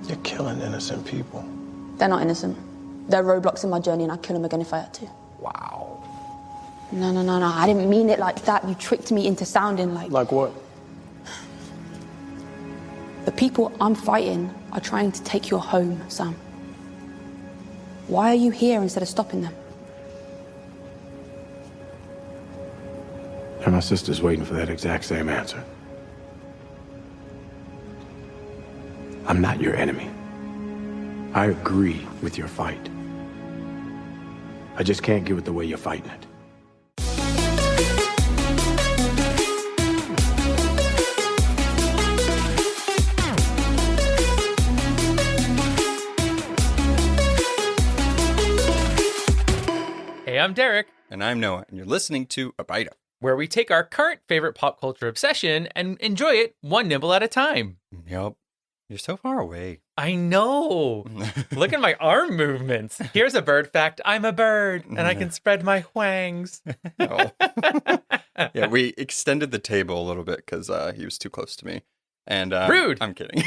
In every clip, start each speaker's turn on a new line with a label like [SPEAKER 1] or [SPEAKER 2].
[SPEAKER 1] You're killing innocent people.
[SPEAKER 2] They're not innocent. They're roadblocks in my journey, and I'd kill them again if I had to.
[SPEAKER 1] Wow.
[SPEAKER 2] No. I didn't mean it like that. You tricked me into sounding like...
[SPEAKER 1] Like what?
[SPEAKER 2] The people I'm fighting are trying to take your home, Sam. Why are you here instead of stopping them?
[SPEAKER 1] And my sister's waiting for that exact same answer. I'm not your enemy. I agree with your fight. I just can't get with the way you're fighting it.
[SPEAKER 3] Hey, I'm Derek.
[SPEAKER 4] And I'm Noah, and you're listening to A Bite of,
[SPEAKER 3] where we take our current favorite pop culture obsession and enjoy it one nibble at a time.
[SPEAKER 4] Yep. You're so far away.
[SPEAKER 3] I know. Look at my arm movements. Here's a bird fact. I'm a bird, and I can spread my whangs.
[SPEAKER 4] Oh. Yeah, we extended the table a little bit because he was too close to me. And
[SPEAKER 3] Rude.
[SPEAKER 4] I'm kidding.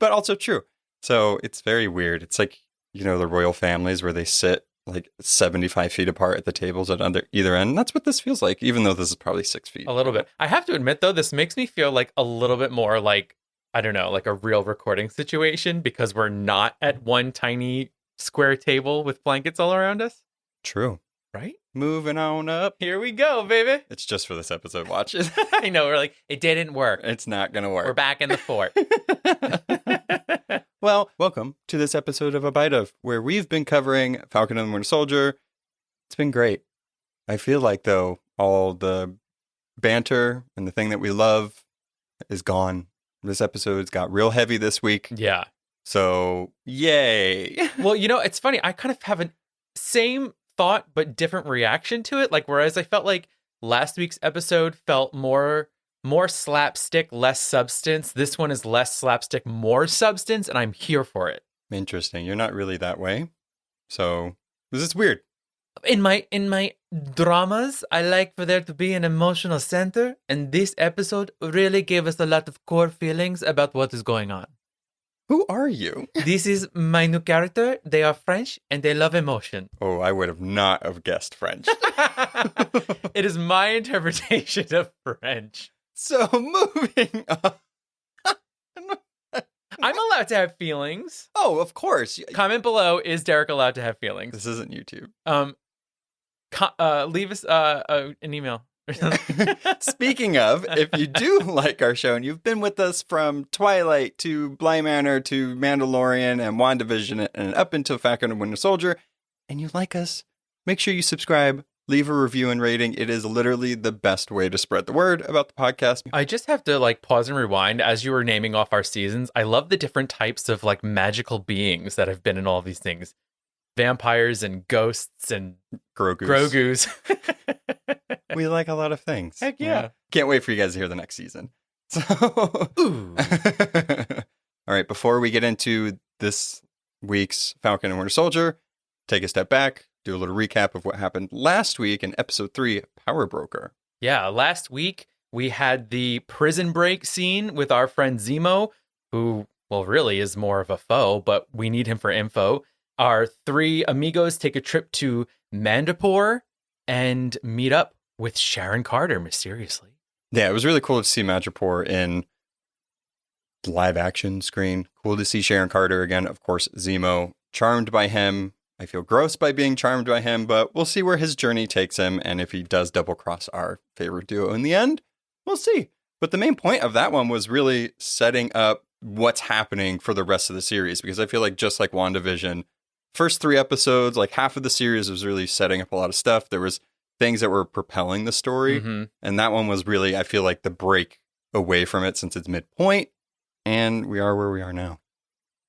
[SPEAKER 4] But also true. So it's very weird. It's like, you know, the royal families where they sit like 75 feet apart at the tables at either end. And that's what this feels like, even though this is probably 6 feet.
[SPEAKER 3] A little bit. I have to admit, though, this makes me feel like a little bit more like, I don't know, like a real recording situation because we're not at one tiny square table with blankets all around us.
[SPEAKER 4] True.
[SPEAKER 3] Right?
[SPEAKER 4] Moving on up.
[SPEAKER 3] Here we go, baby.
[SPEAKER 4] It's just for this episode. Watch it.
[SPEAKER 3] I know. We're like, it didn't work.
[SPEAKER 4] It's not going to work.
[SPEAKER 3] We're back in the fort.
[SPEAKER 4] Well, welcome to this episode of A Bite of, where we've been covering Falcon and the Winter Soldier. It's been great. I feel like, though, all the banter and the thing that we love is gone. This episode's got real heavy this week.
[SPEAKER 3] Yeah.
[SPEAKER 4] So, yay.
[SPEAKER 3] Well, you know, it's funny. I kind of have a same thought, but different reaction to it. Like, whereas I felt like last week's episode felt more slapstick, less substance. This one is less slapstick, more substance, and I'm here for it.
[SPEAKER 4] Interesting. You're not really that way. So, this is weird.
[SPEAKER 3] In my dramas, I like for there to be an emotional center, and this episode really gave us a lot of core feelings about what is going on.
[SPEAKER 4] Who are you?
[SPEAKER 3] This is my new character. They are French, and they love emotion.
[SPEAKER 4] Oh, I would have not have guessed French.
[SPEAKER 3] It is my interpretation of French.
[SPEAKER 4] So, moving on.
[SPEAKER 3] I'm allowed to have feelings.
[SPEAKER 4] Oh, of course.
[SPEAKER 3] Comment below, is Derek allowed to have feelings?
[SPEAKER 4] This isn't YouTube.
[SPEAKER 3] Leave us an email.
[SPEAKER 4] Speaking of, if you do like our show and you've been with us from Twilight to Bly Manor to Mandalorian and WandaVision and up until Falcon and Winter Soldier, and you like us, make sure you subscribe, leave a review and rating. It is literally the best way to spread the word about the podcast.
[SPEAKER 3] I just have to like pause and rewind as you were naming off our seasons. I love the different types of like magical beings that have been in all these things. Vampires and ghosts and Grogu's.
[SPEAKER 4] We like a lot of things.
[SPEAKER 3] Heck yeah.
[SPEAKER 4] Can't wait for you guys to hear the next season. So,
[SPEAKER 3] Ooh.
[SPEAKER 4] All right, before we get into this week's Falcon and Winter Soldier, take a step back, do a little recap of what happened last week in episode 3, Power Broker.
[SPEAKER 3] Yeah, last week we had the prison break scene with our friend Zemo, who, well, really is more of a foe, but we need him for info. Our 3 amigos take a trip to Mandapore and meet up with Sharon Carter mysteriously.
[SPEAKER 4] Yeah, it was really cool to see Madripoor in live action screen. Cool to see Sharon Carter again. Of course, Zemo, charmed by him. I feel gross by being charmed by him, but we'll see where his journey takes him. And if he does double cross our favorite duo in the end, we'll see. But the main point of that one was really setting up what's happening for the rest of the series, because I feel like just like WandaVision, first 3 episodes, like half of the series was really setting up a lot of stuff. There was things that were propelling the story.
[SPEAKER 3] Mm-hmm.
[SPEAKER 4] And that one was really, I feel like, the break away from it since it's midpoint. And we are where we are now.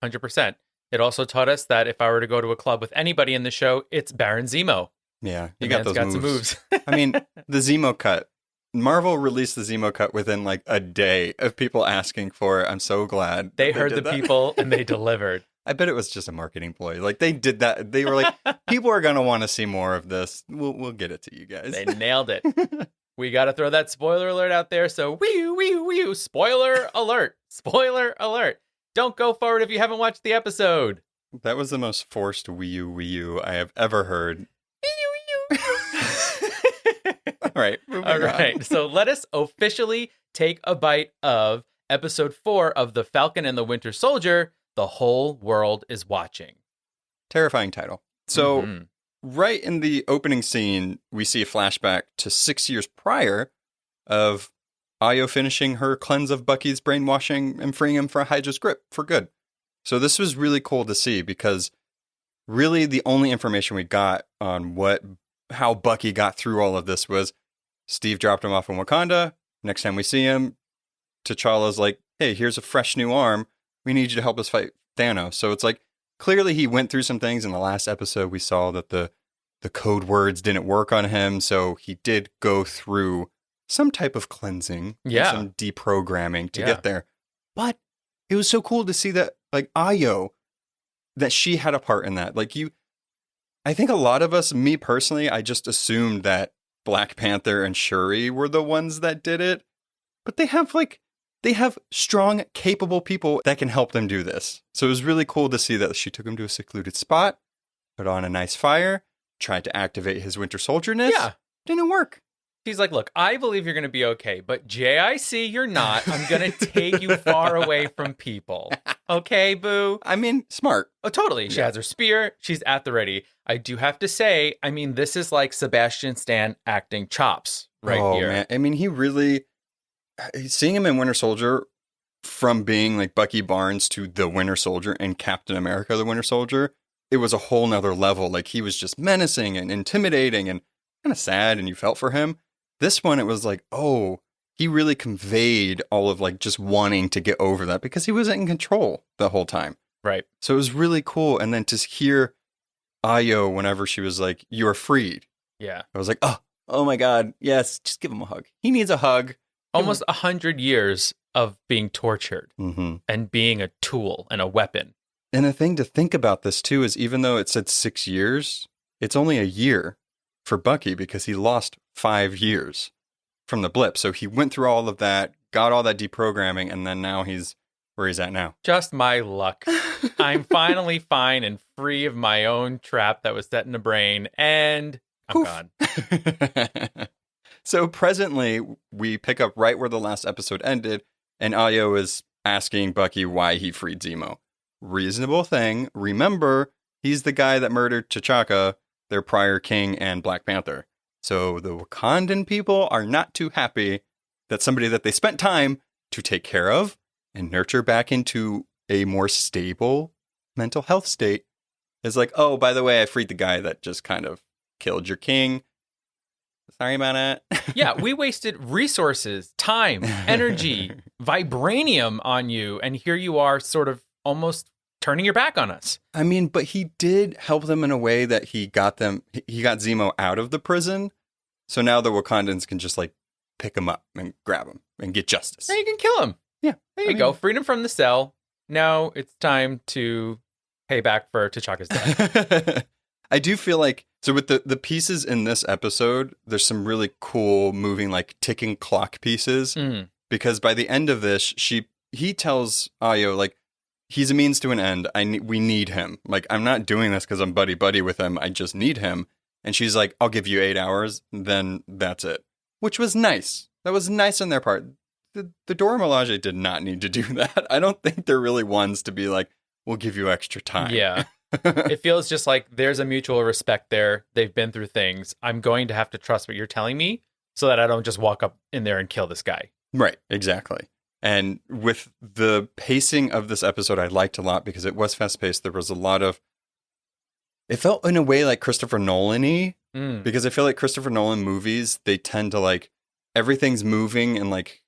[SPEAKER 3] 100%. It also taught us that if I were to go to a club with anybody in the show, it's Baron Zemo.
[SPEAKER 4] Yeah,
[SPEAKER 3] The
[SPEAKER 4] you got
[SPEAKER 3] man's
[SPEAKER 4] those
[SPEAKER 3] some moves.
[SPEAKER 4] I mean, the Zemo cut. Marvel released the Zemo cut within like a day of people asking for it. I'm so glad.
[SPEAKER 3] They heard the
[SPEAKER 4] did that.
[SPEAKER 3] people and they delivered.
[SPEAKER 4] I bet it was just a marketing ploy. Like they did that. They were like, people are going to want to see more of this. We'll get it to you guys.
[SPEAKER 3] They nailed it. We got to throw that spoiler alert out there. So, wee, spoiler alert. Spoiler alert. Don't go forward if you haven't watched the episode.
[SPEAKER 4] That was the most forced Wii U I have ever heard. All right.
[SPEAKER 3] All right. So let us officially take a bite of episode 4 of The Falcon and the Winter Soldier. The whole world is watching.
[SPEAKER 4] Terrifying title. So right in the opening scene, we see a flashback to 6 years prior of Ayo finishing her cleanse of Bucky's brainwashing and freeing him from Hydra's grip for good. So this was really cool to see because really the only information we got on how Bucky got through all of this was Steve dropped him off in Wakanda. Next time we see him, T'Challa's like, hey, here's a fresh new arm. We need you to help us fight Thanos. So it's like, clearly he went through some things. In the last episode, we saw that the code words didn't work on him. So he did go through some type of cleansing, some deprogramming to get there. But it was so cool to see that, like, Ayo, that she had a part in that. Like, I think a lot of us, me personally, I just assumed that Black Panther and Shuri were the ones that did it. But they have strong, capable people that can help them do this. So it was really cool to see that she took him to a secluded spot, put on a nice fire, tried to activate his Winter Soldier-ness.
[SPEAKER 3] Yeah.
[SPEAKER 4] Didn't work.
[SPEAKER 3] He's like, look, I believe you're going to be okay, but JIC, you're not. I'm going to take you far away from people. Okay, boo?
[SPEAKER 4] I mean, smart.
[SPEAKER 3] Oh, totally. She has her spear. She's at the ready. I do have to say, I mean, this is like Sebastian Stan acting chops here.
[SPEAKER 4] Man. I mean, he really... Seeing him in Winter Soldier, from being like Bucky Barnes to the Winter Soldier and Captain America, the Winter Soldier, it was a whole nother level. Like, he was just menacing and intimidating and kind of sad, and you felt for him. This one, it was like, oh, he really conveyed all of like just wanting to get over that because he wasn't in control the whole time.
[SPEAKER 3] Right.
[SPEAKER 4] So it was really cool. And then to hear Ayo whenever she was like, you are freed.
[SPEAKER 3] Yeah.
[SPEAKER 4] I was like, oh my God. Yes. Just give him a hug. He needs a hug.
[SPEAKER 3] Almost 100 years of being tortured and being a tool and a weapon.
[SPEAKER 4] And the thing to think about this too is even though it said 6 years, it's only a year for Bucky because he lost 5 years from the blip. So he went through all of that, got all that deprogramming, and then now he's where he's at now.
[SPEAKER 3] Just my luck. I'm finally fine and free of my own trap that was set in the brain, and I'm gone.
[SPEAKER 4] So presently, we pick up right where the last episode ended, and Ayo is asking Bucky why he freed Zemo. Reasonable thing. Remember, he's the guy that murdered T'Chaka, their prior king and Black Panther. So the Wakandan people are not too happy that somebody that they spent time to take care of and nurture back into a more stable mental health state is like, oh, by the way, I freed the guy that just kind of killed your king. Sorry about it.
[SPEAKER 3] Yeah, we wasted resources, time, energy, vibranium on you, and here you are sort of almost turning your back on us.
[SPEAKER 4] I mean, but he did help them in a way that he got Zemo out of the prison. So now the Wakandans can just like pick him up and grab him and get justice.
[SPEAKER 3] Now you can kill him.
[SPEAKER 4] Yeah.
[SPEAKER 3] There you go. Freed him from the cell. Now it's time to pay back for T'Chaka's death.
[SPEAKER 4] I do feel like, so with the pieces in this episode, there's some really cool moving like ticking clock pieces. Because by the end of this, he tells Ayo, like, he's a means to an end. We need him. Like, I'm not doing this because I'm buddy with him. I just need him. And she's like, I'll give you 8 hours. Then that's it. Which was nice. That was nice on their part. The Dora Milaje did not need to do that. I don't think they're really ones to be like, we'll give you extra time.
[SPEAKER 3] Yeah. It feels just like there's a mutual respect there. They've been through things. I'm going to have to trust what you're telling me so that I don't just walk up in there and kill this guy. Right.
[SPEAKER 4] Exactly. And with the pacing of this episode, I liked a lot because it was fast paced. There was a lot of, it felt in a way like Christopher Nolan-y because I feel like Christopher Nolan movies, they tend to like, everything's moving in like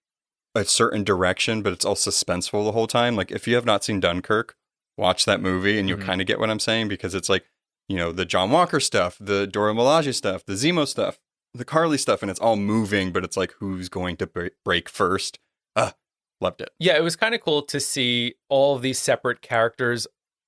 [SPEAKER 4] a certain direction, but it's all suspenseful the whole time. Like if you have not seen Dunkirk, watch that movie and you'll kind of get what I'm saying because it's like, you know, the John Walker stuff, the Dora Milaje stuff, the Zemo stuff, the Karli stuff, and it's all moving, but it's like, who's going to break first? Loved it.
[SPEAKER 3] Yeah, it was kind of cool to see all of these separate characters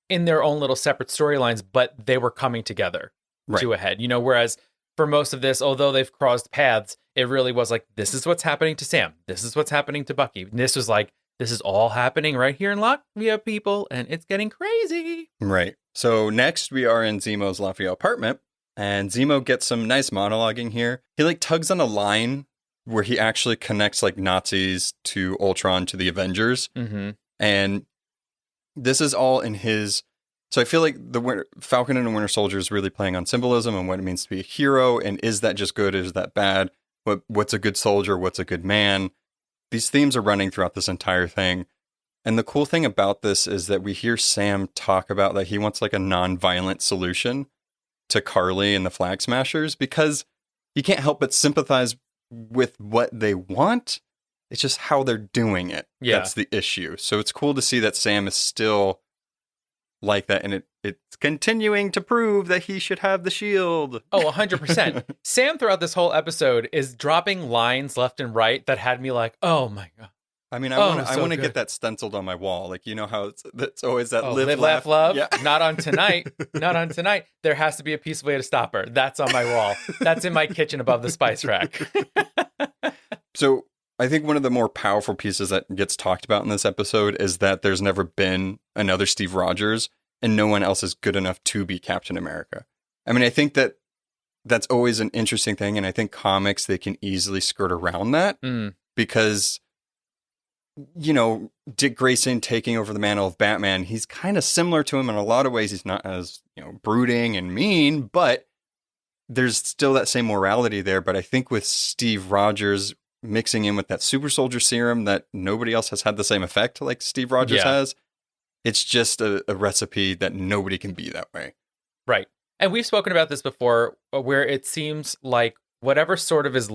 [SPEAKER 3] in their own little separate storylines, but they were coming together to a head. You know, whereas for most of this, although they've crossed paths, it really was like, this is what's happening to Sam. This is what's happening to Bucky. And this was like, This is all happening right here in Latvia, people, and it's getting crazy.
[SPEAKER 4] Right. So next we are in Zemo's Latvia apartment, and Zemo gets some nice monologuing here. He like tugs on a line where he actually connects like Nazis to Ultron to the Avengers.
[SPEAKER 3] Mm-hmm.
[SPEAKER 4] And this is all in his... So I feel like Falcon and the Winter Soldier is really playing on symbolism and what it means to be a hero. And is that just good? Is that bad? What's a good soldier? What's a good man? These themes are running throughout this entire thing. And the cool thing about this is that we hear Sam talk about that he wants like a non-violent solution to Karli and the Flag Smashers, because you can't help but sympathize with what they want. It's just how they're doing it.
[SPEAKER 3] Yeah.
[SPEAKER 4] That's the issue. So it's cool to see that Sam is still like that, and it's continuing to prove that he should have the shield.
[SPEAKER 3] Oh, 100%. Sam throughout this whole episode is dropping lines left and right that had me like, oh my God.
[SPEAKER 4] I mean, I
[SPEAKER 3] so
[SPEAKER 4] want to
[SPEAKER 3] good.
[SPEAKER 4] get that stenciled on my wall. Like, you know how it's always that
[SPEAKER 3] live, laugh, love.
[SPEAKER 4] Yeah.
[SPEAKER 3] Not on tonight. Not on tonight. There has to be a peaceful way to stop her. That's on my wall. That's in my kitchen above the spice rack.
[SPEAKER 4] So I think one of the more powerful pieces that gets talked about in this episode is that there's never been another Steve Rogers, and no one else is good enough to be Captain America. I mean, I think that's always an interesting thing, and I think comics, they can easily skirt around that because, you know, Dick Grayson taking over the mantle of Batman, he's kind of similar to him in a lot of ways. He's not as, you know, brooding and mean, but there's still that same morality there. But I think with Steve Rogers mixing in with that super soldier serum that nobody else has had the same effect like Steve Rogers has, it's just a recipe that nobody can be that way.
[SPEAKER 3] Right. And we've spoken about this before, where it seems like whatever sort of is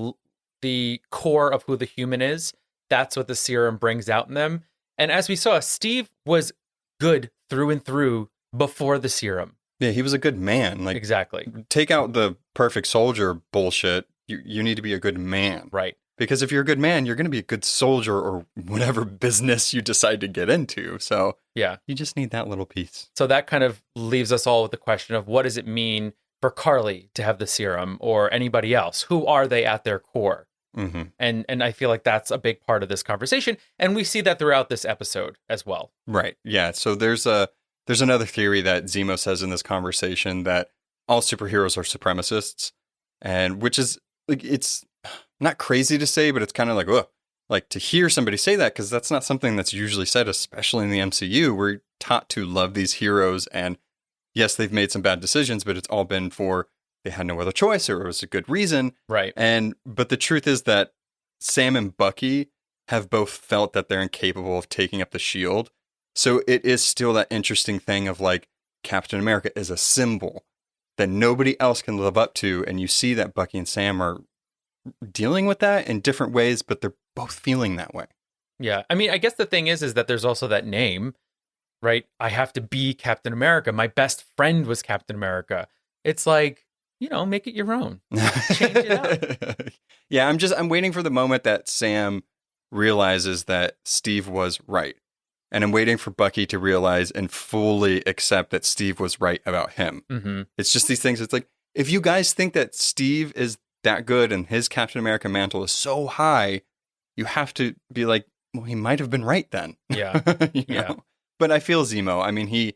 [SPEAKER 3] the core of who the human is, that's what the serum brings out in them. And as we saw, Steve was good through and through before the serum.
[SPEAKER 4] Yeah, he was a good man. Like,
[SPEAKER 3] exactly.
[SPEAKER 4] Take out the perfect soldier bullshit. You need to be a good man.
[SPEAKER 3] Right.
[SPEAKER 4] Because if you're a good man, you're going to be a good soldier or whatever business you decide to get into. So
[SPEAKER 3] yeah,
[SPEAKER 4] you just need that little piece.
[SPEAKER 3] So that kind of leaves us all with the question of what does it mean for Karli to have the serum, or anybody else? Who are they at their core?
[SPEAKER 4] Mm-hmm.
[SPEAKER 3] And I feel like that's a big part of this conversation. And we see that throughout this episode as well.
[SPEAKER 4] Right. Yeah. So there's another theory that Zemo says in this conversation that all superheroes are supremacists, and which is like, it's not crazy to say, but it's kind of like, ugh, like to hear somebody say that, because that's not something that's usually said, especially in the MCU. We're taught to love these heroes, and yes, they've made some bad decisions, but it's all been for they had no other choice or it was a good reason.
[SPEAKER 3] Right.
[SPEAKER 4] But the truth is that Sam and Bucky have both felt that they're incapable of taking up the shield. So it is still that interesting thing of like Captain America is a symbol that nobody else can live up to. And you see that Bucky and Sam are dealing with that in different ways, but they're both feeling that way.
[SPEAKER 3] Yeah. I mean, I guess the thing is that there's also that name, right? I have to be Captain America. My best friend was Captain America. It's like, you know, make it your own. Change it up.
[SPEAKER 4] Yeah, I'm waiting for the moment that Sam realizes that Steve was right. And I'm waiting for Bucky to realize and fully accept that Steve was right about him.
[SPEAKER 3] Mm-hmm.
[SPEAKER 4] It's just these things. It's like, if you guys think that Steve is that good and his Captain America mantle is so high, you have to be like, well, he might have been right then.
[SPEAKER 3] Yeah.
[SPEAKER 4] you know? But I feel Zemo. I mean,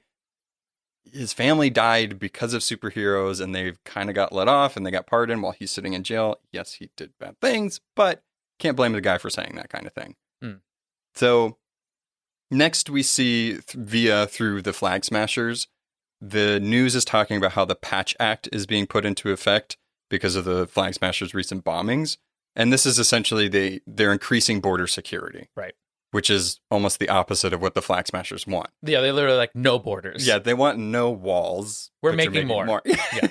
[SPEAKER 4] his family died because of superheroes, and they've kind of got let off and they got pardoned while he's sitting in jail. Yes, he did bad things, but can't blame the guy for saying that kind of thing. So next we see through the Flag Smashers, the news is talking about how the Patch Act is being put into effect because of the Flag Smashers' recent bombings. And this is essentially they're increasing border security.
[SPEAKER 3] Right.
[SPEAKER 4] Which is almost the opposite of what the Flag Smashers want.
[SPEAKER 3] Yeah, they literally like no borders.
[SPEAKER 4] Yeah, they want no walls.
[SPEAKER 3] We're making more.
[SPEAKER 4] Yeah.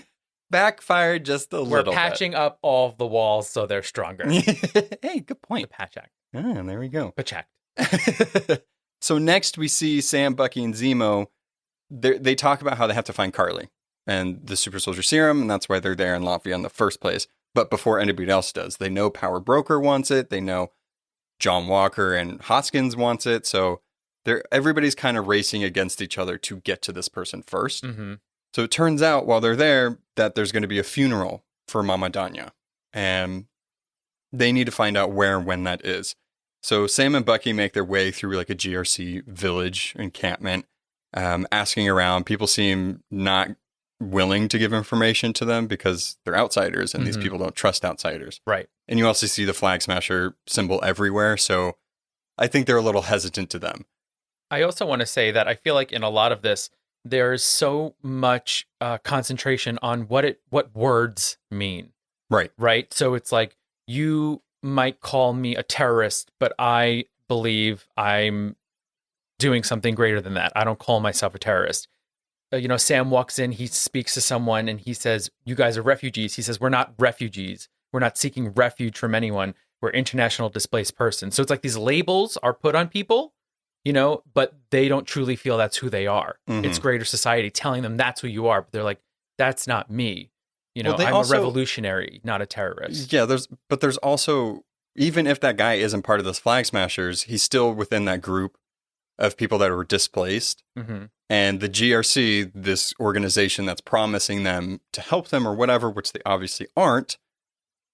[SPEAKER 4] Backfired just a little
[SPEAKER 3] We're patching up all of the walls so they're stronger.
[SPEAKER 4] Hey, good point.
[SPEAKER 3] The Patch Act.
[SPEAKER 4] Ah, there we go.
[SPEAKER 3] Patch Act.
[SPEAKER 4] So next we see Sam, Bucky, and Zemo. They talk about how they have to find Karli and the super soldier serum, and that's why they're there in Latvia in the first place. But before anybody else does, they know Power Broker wants it. They know John Walker and Hoskins wants it. So everybody's kind of racing against each other to get to this person first.
[SPEAKER 3] Mm-hmm.
[SPEAKER 4] So it turns out while they're there that there's going to be a funeral for Mama Danya. And they need to find out where and when that is. So Sam and Bucky make their way through like a GRC village encampment, asking around. People seem not willing to give information to them because they're outsiders and these people don't trust outsiders.
[SPEAKER 3] Right.
[SPEAKER 4] And you also see the Flag Smasher symbol everywhere. So I think they're a little hesitant to them.
[SPEAKER 3] I also want to say that I feel like in a lot of this, there's so much concentration on what words mean.
[SPEAKER 4] Right.
[SPEAKER 3] Right. So it's like, you might call me a terrorist, but I believe I'm doing something greater than that. I don't call myself a terrorist. Sam walks in, he speaks to someone and he says, you guys are refugees. He says, we're not refugees. We're not seeking refuge from anyone. We're international displaced persons. So it's like these labels are put on people, but they don't truly feel that's who they are. It's greater society telling them that's who you are. But they're like, that's not me. I'm a revolutionary, not a terrorist.
[SPEAKER 4] Yeah, there's also, even if that guy isn't part of those Flag Smashers, he's still within that group of people that were displaced. And the GRC, this organization that's promising them to help them or whatever, which they obviously aren't,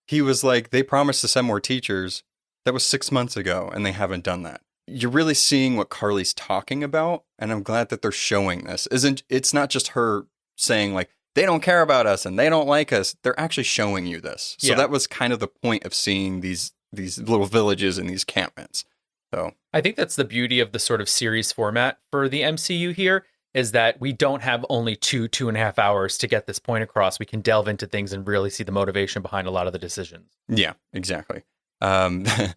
[SPEAKER 4] he was like, they promised to send more teachers. That was 6 months ago, and they haven't done that. You're really seeing what Karli's talking about, and I'm glad that they're showing this. It's not just her saying like, they don't care about us and they don't like us. They're actually showing you this. So that was kind of the point of seeing these little villages and these encampments. So
[SPEAKER 3] I think that's the beauty of the sort of series format for the MCU here, is that we don't have only 2.5 hours to get this point across. We can delve into things and really see the motivation behind a lot of the decisions.
[SPEAKER 4] Yeah, exactly. Then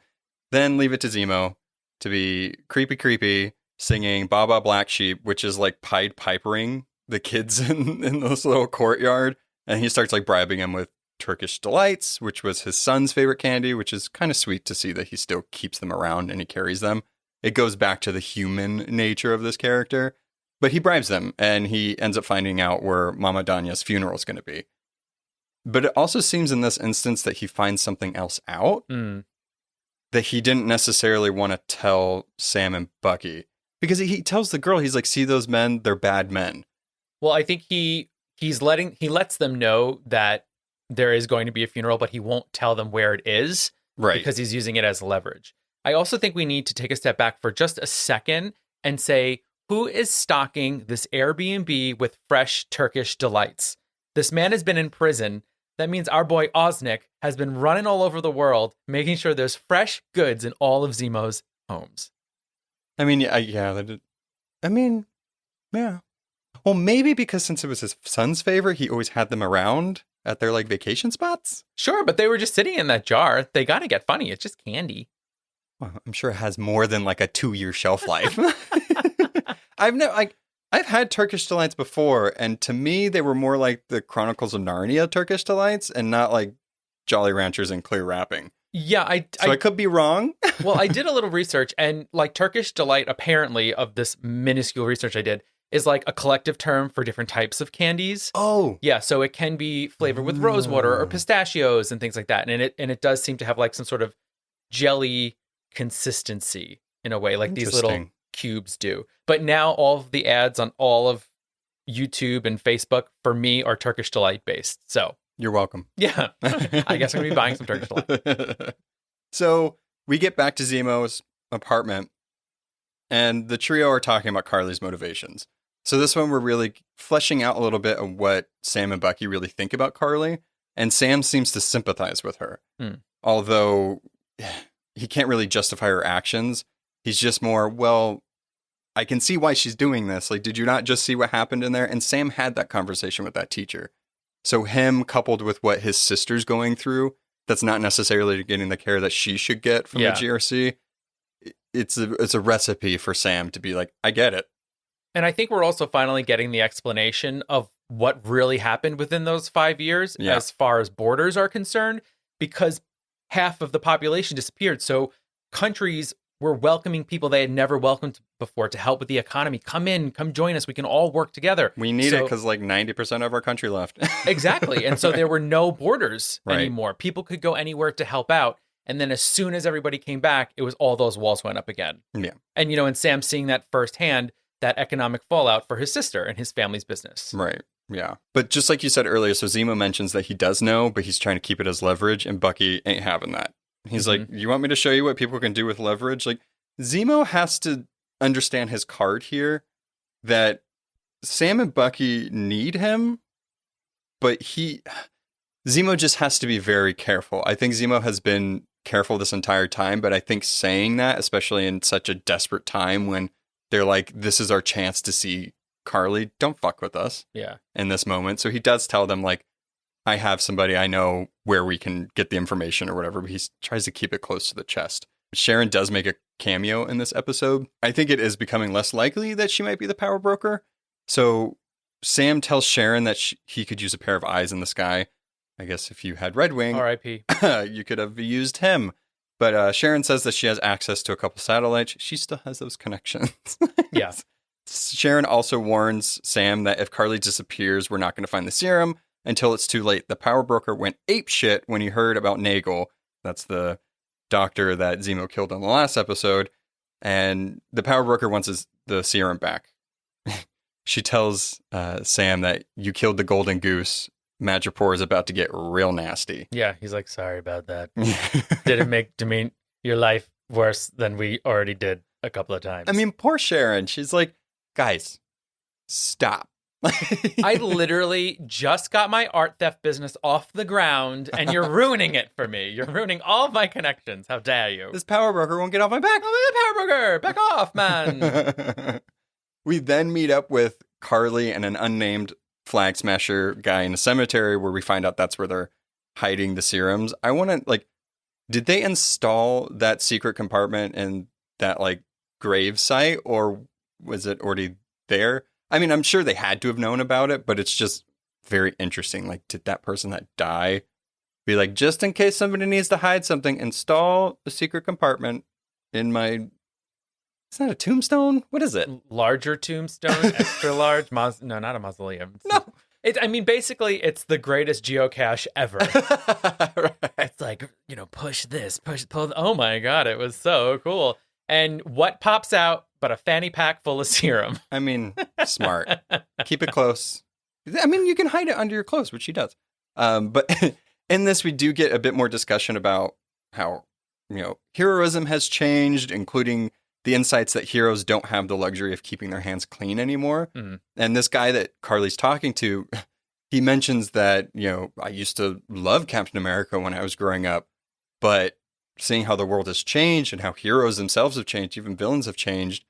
[SPEAKER 4] leave it to Zemo to be creepy, singing Baba Black Sheep, which is like Pied Pipering the kids in this little courtyard. And he starts like bribing him with Turkish Delights, which was his son's favorite candy, which is kind of sweet to see that he still keeps them around and he carries them. It goes back to the human nature of this character, but he bribes them and he ends up finding out where Mama Danya's funeral is going to be. But it also seems in this instance that he finds something else out that he didn't necessarily want to tell Sam and Bucky, because he tells the girl, he's like, see those men, they're bad men.
[SPEAKER 3] Well, I think he lets them know that there is going to be a funeral, but he won't tell them where it is,
[SPEAKER 4] right?
[SPEAKER 3] Because he's using it as leverage. I also think we need to take a step back for just a second and say, who is stocking this Airbnb with fresh Turkish delights? This man has been in prison. That means our boy Oznik has been running all over the world, making sure there's fresh goods in all of Zemo's homes.
[SPEAKER 4] I mean, yeah. Well, maybe because since it was his son's favorite, he always had them around at their like vacation spots.
[SPEAKER 3] Sure, but they were just sitting in that jar. They got to get funny. It's just candy.
[SPEAKER 4] Well, I'm sure it has more than like a 2-year shelf life. I've had Turkish Delights before, and to me, they were more like the Chronicles of Narnia Turkish Delights and not like Jolly Ranchers in clear wrapping.
[SPEAKER 3] Yeah, I
[SPEAKER 4] could be wrong.
[SPEAKER 3] Well, I did a little research, and like Turkish Delight, apparently, of this minuscule research I did, is like a collective term for different types of candies.
[SPEAKER 4] Oh.
[SPEAKER 3] Yeah, so it can be flavored with rosewater or pistachios and things like that. And it does seem to have like some sort of jelly consistency in a way, like these little cubes do. But now all of the ads on all of YouTube and Facebook for me are Turkish Delight based. So
[SPEAKER 4] you're welcome.
[SPEAKER 3] Yeah. I guess I'm going to be buying some Turkish Delight.
[SPEAKER 4] So we get back to Zemo's apartment and the trio are talking about Karli's motivations. So this one, we're really fleshing out a little bit of what Sam and Bucky really think about Karli. And Sam seems to sympathize with her. Although he can't really justify her actions. He's just more, well, I can see why she's doing this. Like, did you not just see what happened in there? And Sam had that conversation with that teacher. So him coupled with what his sister's going through, that's not necessarily getting the care that she should get from the GRC. It's a recipe for Sam to be like, I get it.
[SPEAKER 3] And I think we're also finally getting the explanation of what really happened within those 5 years as far as borders are concerned, because half of the population disappeared. So countries were welcoming people they had never welcomed before to help with the economy. Come in, come join us. We can all work together.
[SPEAKER 4] We need it because like 90% of our country left.
[SPEAKER 3] Exactly. And so there were no borders anymore. People could go anywhere to help out. And then as soon as everybody came back, it was all those walls went up again.
[SPEAKER 4] Yeah.
[SPEAKER 3] And, and Sam seeing that firsthand, that economic fallout for his sister and his family's business.
[SPEAKER 4] Right. Yeah. But just like you said earlier, so Zemo mentions that he does know, but he's trying to keep it as leverage, and Bucky ain't having that. He's like, you want me to show you what people can do with leverage? Like, Zemo has to understand his card here, that Sam and Bucky need him, but Zemo just has to be very careful. I think Zemo has been careful this entire time, but I think saying that, especially in such a desperate time when they're like, this is our chance to see Karli, don't fuck with us in this moment. So he does tell them, like, I have somebody I know where we can get the information or whatever, but he tries to keep it close to the chest. Sharon does make a cameo in this episode. I think it is becoming less likely that she might be the power broker. So Sam tells Sharon that he could use a pair of eyes in the sky. I guess if you had Red Wing,
[SPEAKER 3] R.I.P.
[SPEAKER 4] you could have used him. But Sharon says that she has access to a couple satellites. She still has those connections.
[SPEAKER 3] Yeah.
[SPEAKER 4] Sharon also warns Sam that if Karli disappears, we're not going to find the serum until it's too late. The power broker went apeshit when he heard about Nagel. That's the doctor that Zemo killed in the last episode. And the power broker wants the serum back. She tells Sam that you killed the golden goose. Madripoor is about to get real nasty.
[SPEAKER 3] Yeah, he's like, sorry about that. Didn't make your life worse than we already did a couple of times.
[SPEAKER 4] I mean, poor Sharon. She's like, guys, stop.
[SPEAKER 3] I literally just got my art theft business off the ground, and you're ruining it for me. You're ruining all of my connections. How dare you?
[SPEAKER 4] This power broker won't get off my back.
[SPEAKER 3] Oh, power broker, back off, man.
[SPEAKER 4] We then meet up with Karli and an unnamed flag smasher guy in a cemetery where we find out that's where they're hiding the serums. I want to, like, did they install that secret compartment in that, like, grave site, or was it already there? I mean, I'm sure they had to have known about it, but it's just very interesting. Like, did that person that die be like, just in case somebody needs to hide something, install a secret compartment in my... Is that a tombstone? What is it?
[SPEAKER 3] Larger tombstone, extra large. No, not a mausoleum.
[SPEAKER 4] No.
[SPEAKER 3] I mean, basically, it's the greatest geocache ever.
[SPEAKER 4] Right.
[SPEAKER 3] It's like, push this, pull. Oh my God, it was so cool. And what pops out but a fanny pack full of serum?
[SPEAKER 4] I mean, smart. Keep it close. I mean, you can hide it under your clothes, which he does. But in this, we do get a bit more discussion about how, heroism has changed, including the insights that heroes don't have the luxury of keeping their hands clean anymore. Mm. And this guy that Karli's talking to, he mentions that, I used to love Captain America when I was growing up, but seeing how the world has changed and how heroes themselves have changed, even villains have changed,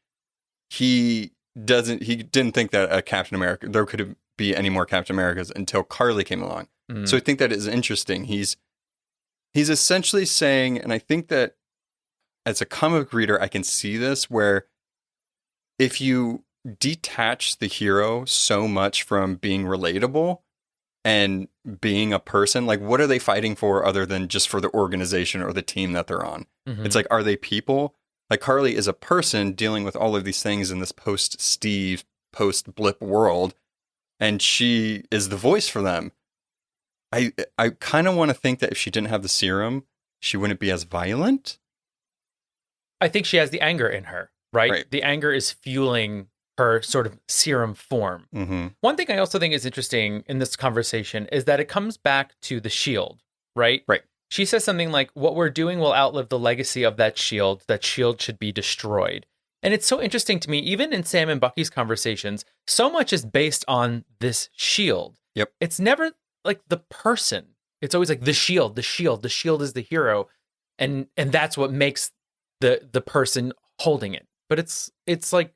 [SPEAKER 4] he didn't think that a Captain America, there could be any more Captain Americas until Karli came along. Mm. So I think that is interesting. He's essentially saying, and I think that as a comic reader, I can see this, where if you detach the hero so much from being relatable and being a person, like, what are they fighting for other than just for the organization or the team that they're on? Mm-hmm. It's like, are they people? Like, Karli is a person dealing with all of these things in this post-Steve, post-Blip world, and she is the voice for them. I kind of want to think that if she didn't have the serum, she wouldn't be as violent.
[SPEAKER 3] I think she has the anger in her, right? The anger is fueling her sort of serum form. Mm-hmm. One thing I also think is interesting in this conversation is that it comes back to the shield, right?
[SPEAKER 4] Right.
[SPEAKER 3] She says something like, what we're doing will outlive the legacy of that shield. That shield should be destroyed. And it's so interesting to me, even in Sam and Bucky's conversations, so much is based on this shield.
[SPEAKER 4] Yep.
[SPEAKER 3] It's never like the person. It's always like the shield is the hero. And that's what makes the person holding it. But it's like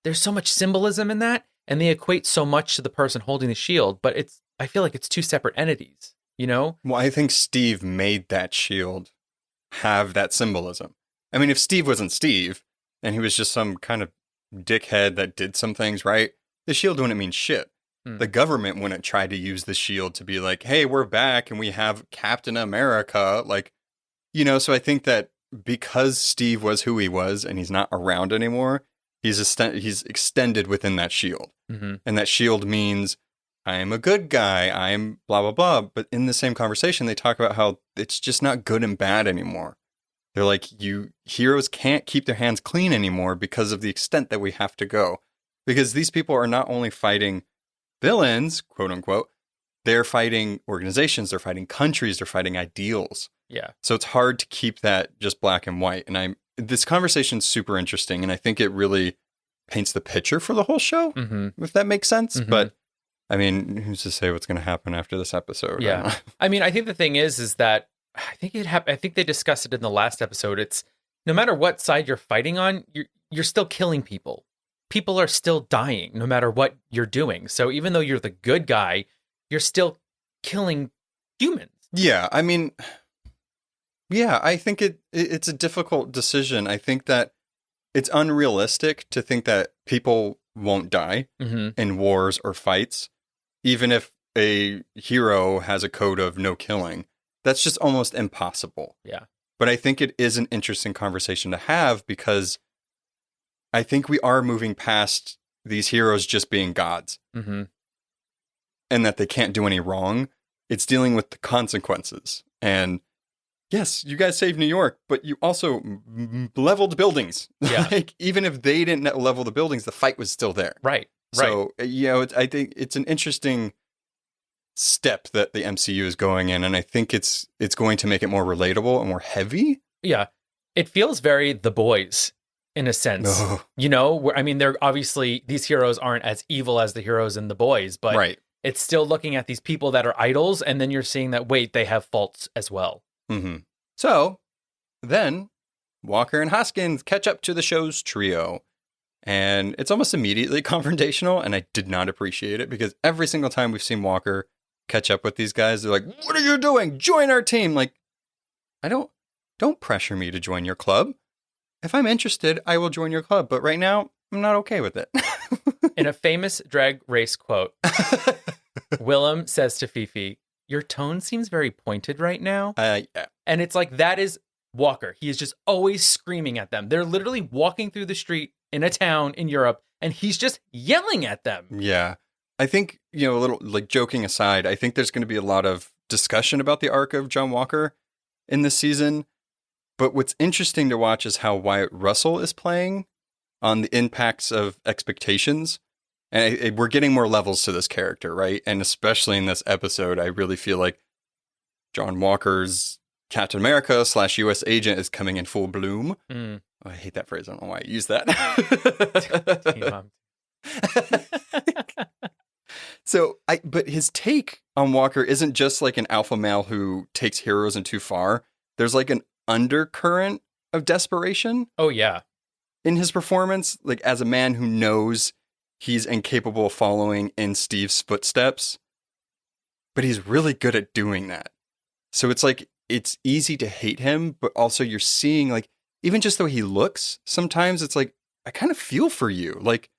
[SPEAKER 3] there's so much symbolism in that, and they equate so much to the person holding the shield, but I feel like it's two separate entities, Well,
[SPEAKER 4] I think Steve made that shield have that symbolism. I mean, if Steve wasn't Steve and he was just some kind of dickhead that did some things right, the shield wouldn't mean shit. The government wouldn't try to use the shield to be like, hey, we're back and we have Captain America. Like, so I think that because Steve was who he was and he's not around anymore, he's extended within that shield. Mm-hmm. And that shield means I am a good guy, I'm blah, blah, blah. But in the same conversation, they talk about how it's just not good and bad anymore. They're like, heroes can't keep their hands clean anymore because of the extent that we have to go. Because these people are not only fighting villains, quote unquote, they're fighting organizations, they're fighting countries, they're fighting ideals.
[SPEAKER 3] Yeah.
[SPEAKER 4] So it's hard to keep that just black and white. And this conversation's super interesting, and I think it really paints the picture for the whole show, if that makes sense. But I mean, who's to say what's going to happen after this episode?
[SPEAKER 3] Yeah. I mean, I think the thing is that I think they discussed it in the last episode. It's no matter what side you're fighting on, you're still killing people. People are still dying no matter what you're doing. So even though you're the good guy, you're still killing humans.
[SPEAKER 4] Yeah, I mean, yeah, I think it's a difficult decision. I think that it's unrealistic to think that people won't die in wars or fights, even if a hero has a code of no killing. That's just almost impossible.
[SPEAKER 3] Yeah.
[SPEAKER 4] But I think it is an interesting conversation to have, because I think we are moving past these heroes just being gods and that they can't do any wrong. It's dealing with the consequences. And yes, you guys saved New York, but you also leveled buildings.
[SPEAKER 3] Yeah.
[SPEAKER 4] Like, even if they didn't level the buildings, the fight was still there.
[SPEAKER 3] Right.
[SPEAKER 4] So, I think it's an interesting step that the MCU is going in, and I think it's going to make it more relatable and more heavy.
[SPEAKER 3] Yeah. It feels very The Boys in a sense. You know, where, I mean, they're obviously, these heroes aren't as evil as the heroes in The Boys, but it's still looking at these people that are idols, and then you're seeing that, wait, they have faults as well.
[SPEAKER 4] So then Walker and Hoskins catch up to the show's trio, and it's almost immediately confrontational, and I did not appreciate it, because every single time we've seen Walker catch up with these guys, they're like, what are you doing? Join our team. Like, don't pressure me to join your club. If I'm interested, I will join your club, but right now I'm not okay with it.
[SPEAKER 3] In a famous drag race quote, Willem says to Fifi, your tone seems very pointed right now.
[SPEAKER 4] Yeah.
[SPEAKER 3] And it's like, that is Walker. He is just always screaming at them. They're literally walking through the street in a town in Europe, and he's just yelling at them.
[SPEAKER 4] Yeah. I think, a little, like, joking aside, I think there's going to be a lot of discussion about the arc of John Walker in this season. But what's interesting to watch is how Wyatt Russell is playing on the impacts of expectations. And we're getting more levels to this character, right? And especially in this episode, I really feel like John Walker's Captain America / U.S. agent is coming in full bloom. Oh, I hate that phrase. I don't know why I use that. But his take on Walker isn't just like an alpha male who takes heroes in too far. There's like an undercurrent of desperation.
[SPEAKER 3] Oh, yeah.
[SPEAKER 4] In his performance, like as a man who knows he's incapable of following in Steve's footsteps, but he's really good at doing that. So it's like, it's easy to hate him, but also you're seeing, like, even just the way he looks, sometimes it's like, I kind of feel for you. Like,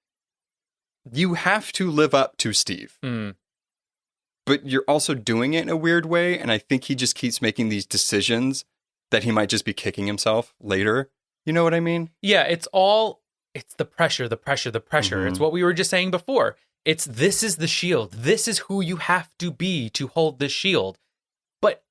[SPEAKER 4] you have to live up to Steve. But you're also doing it in a weird way, and I think he just keeps making these decisions that he might just be kicking himself later. You know what I mean? Yeah,
[SPEAKER 3] it's the pressure. It's what we were just saying before. This is the shield. This is who you have to be to hold this shield. But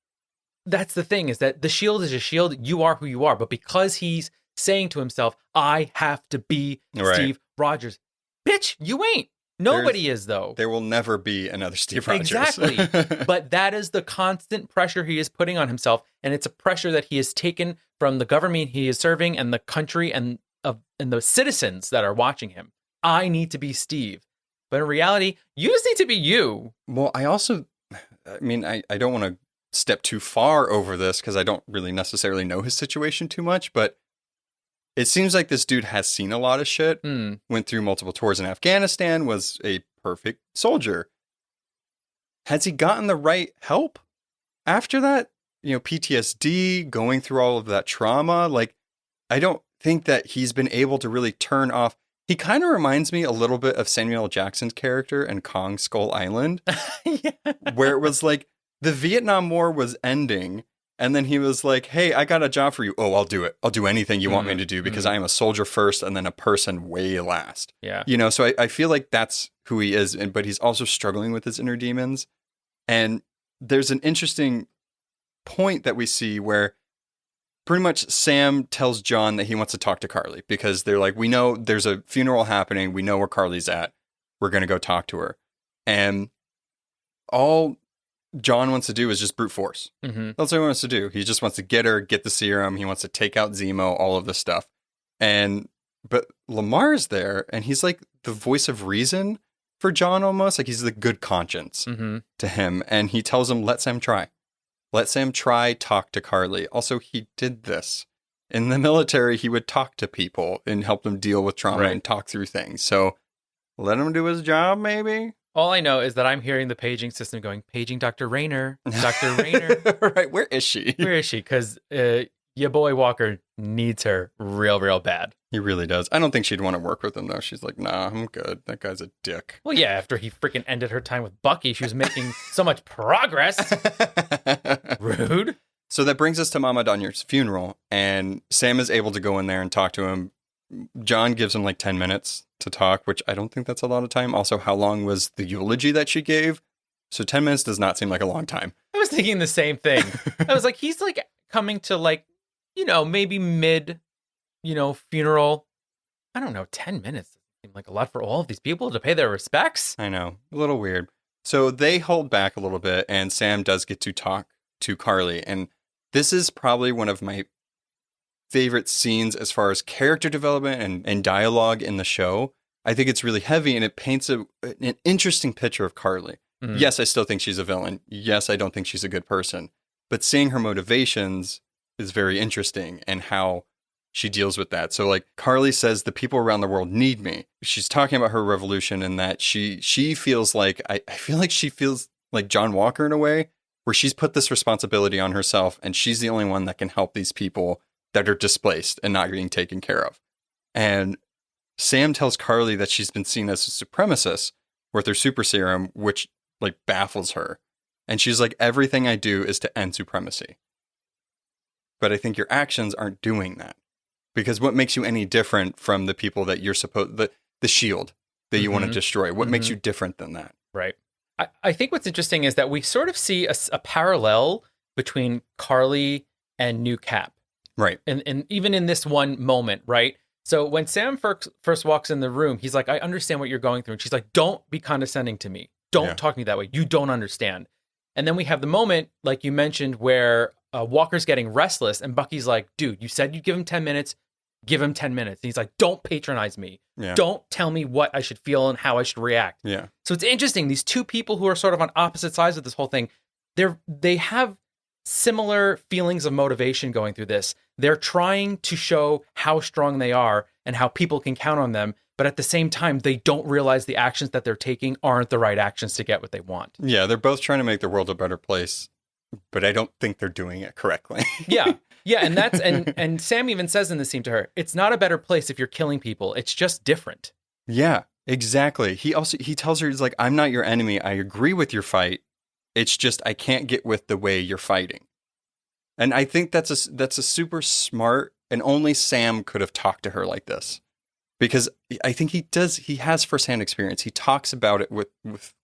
[SPEAKER 3] that's the thing, is that the shield is a shield. You are who you are. But because he's saying to himself, I have to be Steve Rogers. Bitch, you ain't. Nobody is, though.
[SPEAKER 4] There will never be another Steve Rogers.
[SPEAKER 3] Exactly. But that is the constant pressure he is putting on himself. And it's a pressure that he has taken from the government he is serving and the country and the citizens that are watching him. I need to be Steve. But in reality, you just need to be you.
[SPEAKER 4] Well, I don't want to step too far over this because I don't really necessarily know his situation too much, but it seems like this dude has seen a lot of shit, went through multiple tours in Afghanistan, was a perfect soldier. Has he gotten the right help after that? PTSD, going through all of that trauma. Like, I don't think that he's been able to really turn off. He kind of reminds me a little bit of Samuel L. Jackson's character in Kong Skull Island, where it was like the Vietnam War was ending. And then he was like, hey, I got a job for you. Oh, I'll do it. I'll do anything you want me to do because I am a soldier first and then a person way last.
[SPEAKER 3] Yeah.
[SPEAKER 4] So I feel like that's who he is. But he's also struggling with his inner demons. And there's an interesting point that we see where pretty much Sam tells John that he wants to talk to Karli because they're like, we know there's a funeral happening. We know where Karli's at. We're going to go talk to her. And all John wants to do is just brute force.
[SPEAKER 3] Mm-hmm.
[SPEAKER 4] That's what he wants to do. He just wants to get her, get the serum. He wants to take out Zemo, all of this stuff. But Lamar's there, and he's like the voice of reason for John almost. Like he's the good conscience to him. And he tells him, let Sam try. Let Sam try, talk to Karli. Also, he did this. In the military, he would talk to people and help them deal with trauma and talk through things. So let him do his job, maybe?
[SPEAKER 3] All I know is that I'm hearing the paging system going, paging Dr. Rayner. Dr. Rayner.
[SPEAKER 4] Right, where is she?
[SPEAKER 3] Where is she? Because your boy Walker needs her real, real bad.
[SPEAKER 4] He really does. I don't think she'd want to work with him, though. She's like, nah, I'm good. That guy's a dick.
[SPEAKER 3] Well, yeah, after he freaking ended her time with Bucky, she was making so much progress. Rude.
[SPEAKER 4] So that brings us to Mama Donier's funeral, and Sam is able to go in there and talk to him. John gives him like 10 minutes to talk, which I don't think that's a lot of time. Also, how long was the eulogy that she gave? So 10 minutes does not seem like a long time.
[SPEAKER 3] I was thinking the same thing. I was like, he's like coming to like, maybe mid, funeral. I don't know, 10 minutes seemed like a lot for all of these people to pay their respects.
[SPEAKER 4] I know, a little weird. So they hold back a little bit, and Sam does get to talk to Karli. And this is probably one of my favorite scenes as far as character development and dialogue in the show. I think it's really heavy, and it paints an interesting picture of Karli. Mm-hmm. Yes, I still think she's a villain. Yes, I don't think she's a good person. But seeing her motivations is very interesting, and how she deals with that. So like Karli says, the people around the world need me. She's talking about her revolution, and that she feels like, I feel like she feels like John Walker in a way, where she's put this responsibility on herself, and she's the only one that can help these people that are displaced and not being taken care of. And Sam tells Karli that she's been seen as a supremacist with her super serum, which like baffles her. And she's like, everything I do is to end supremacy. But I think your actions aren't doing that. Because what makes you any different from the people that you're the shield that you want to destroy? What makes you different than that?
[SPEAKER 3] Right. I think what's interesting is that we sort of see a parallel between Karli and New Cap.
[SPEAKER 4] Right.
[SPEAKER 3] And even in this one moment, right? So when Sam first walks in the room, he's like, I understand what you're going through. And she's like, don't be condescending to me. Don't talk to me that way. You don't understand. And then we have the moment, like you mentioned, where Walker's getting restless. And Bucky's like, dude, you said you'd give him 10 minutes. Give him 10 minutes. And he's like, don't patronize me. Yeah. Don't tell me what I should feel and how I should react.
[SPEAKER 4] Yeah.
[SPEAKER 3] So it's interesting. These two people who are sort of on opposite sides of this whole thing, they have similar feelings of motivation going through this. They're trying to show how strong they are and how people can count on them. But at the same time, they don't realize the actions that they're taking aren't the right actions to get what they want.
[SPEAKER 4] Yeah, they're both trying to make the world a better place, but I don't think they're doing it correctly.
[SPEAKER 3] Yeah. Yeah, and that's and Sam even says in the scene to her, it's not a better place if you're killing people. It's just different.
[SPEAKER 4] Yeah, exactly. He tells her, he's like, I'm not your enemy. I agree with your fight. It's just I can't get with the way you're fighting. And I think that's a super smart, and only Sam could have talked to her like this. Because I think he has firsthand experience. He talks about it with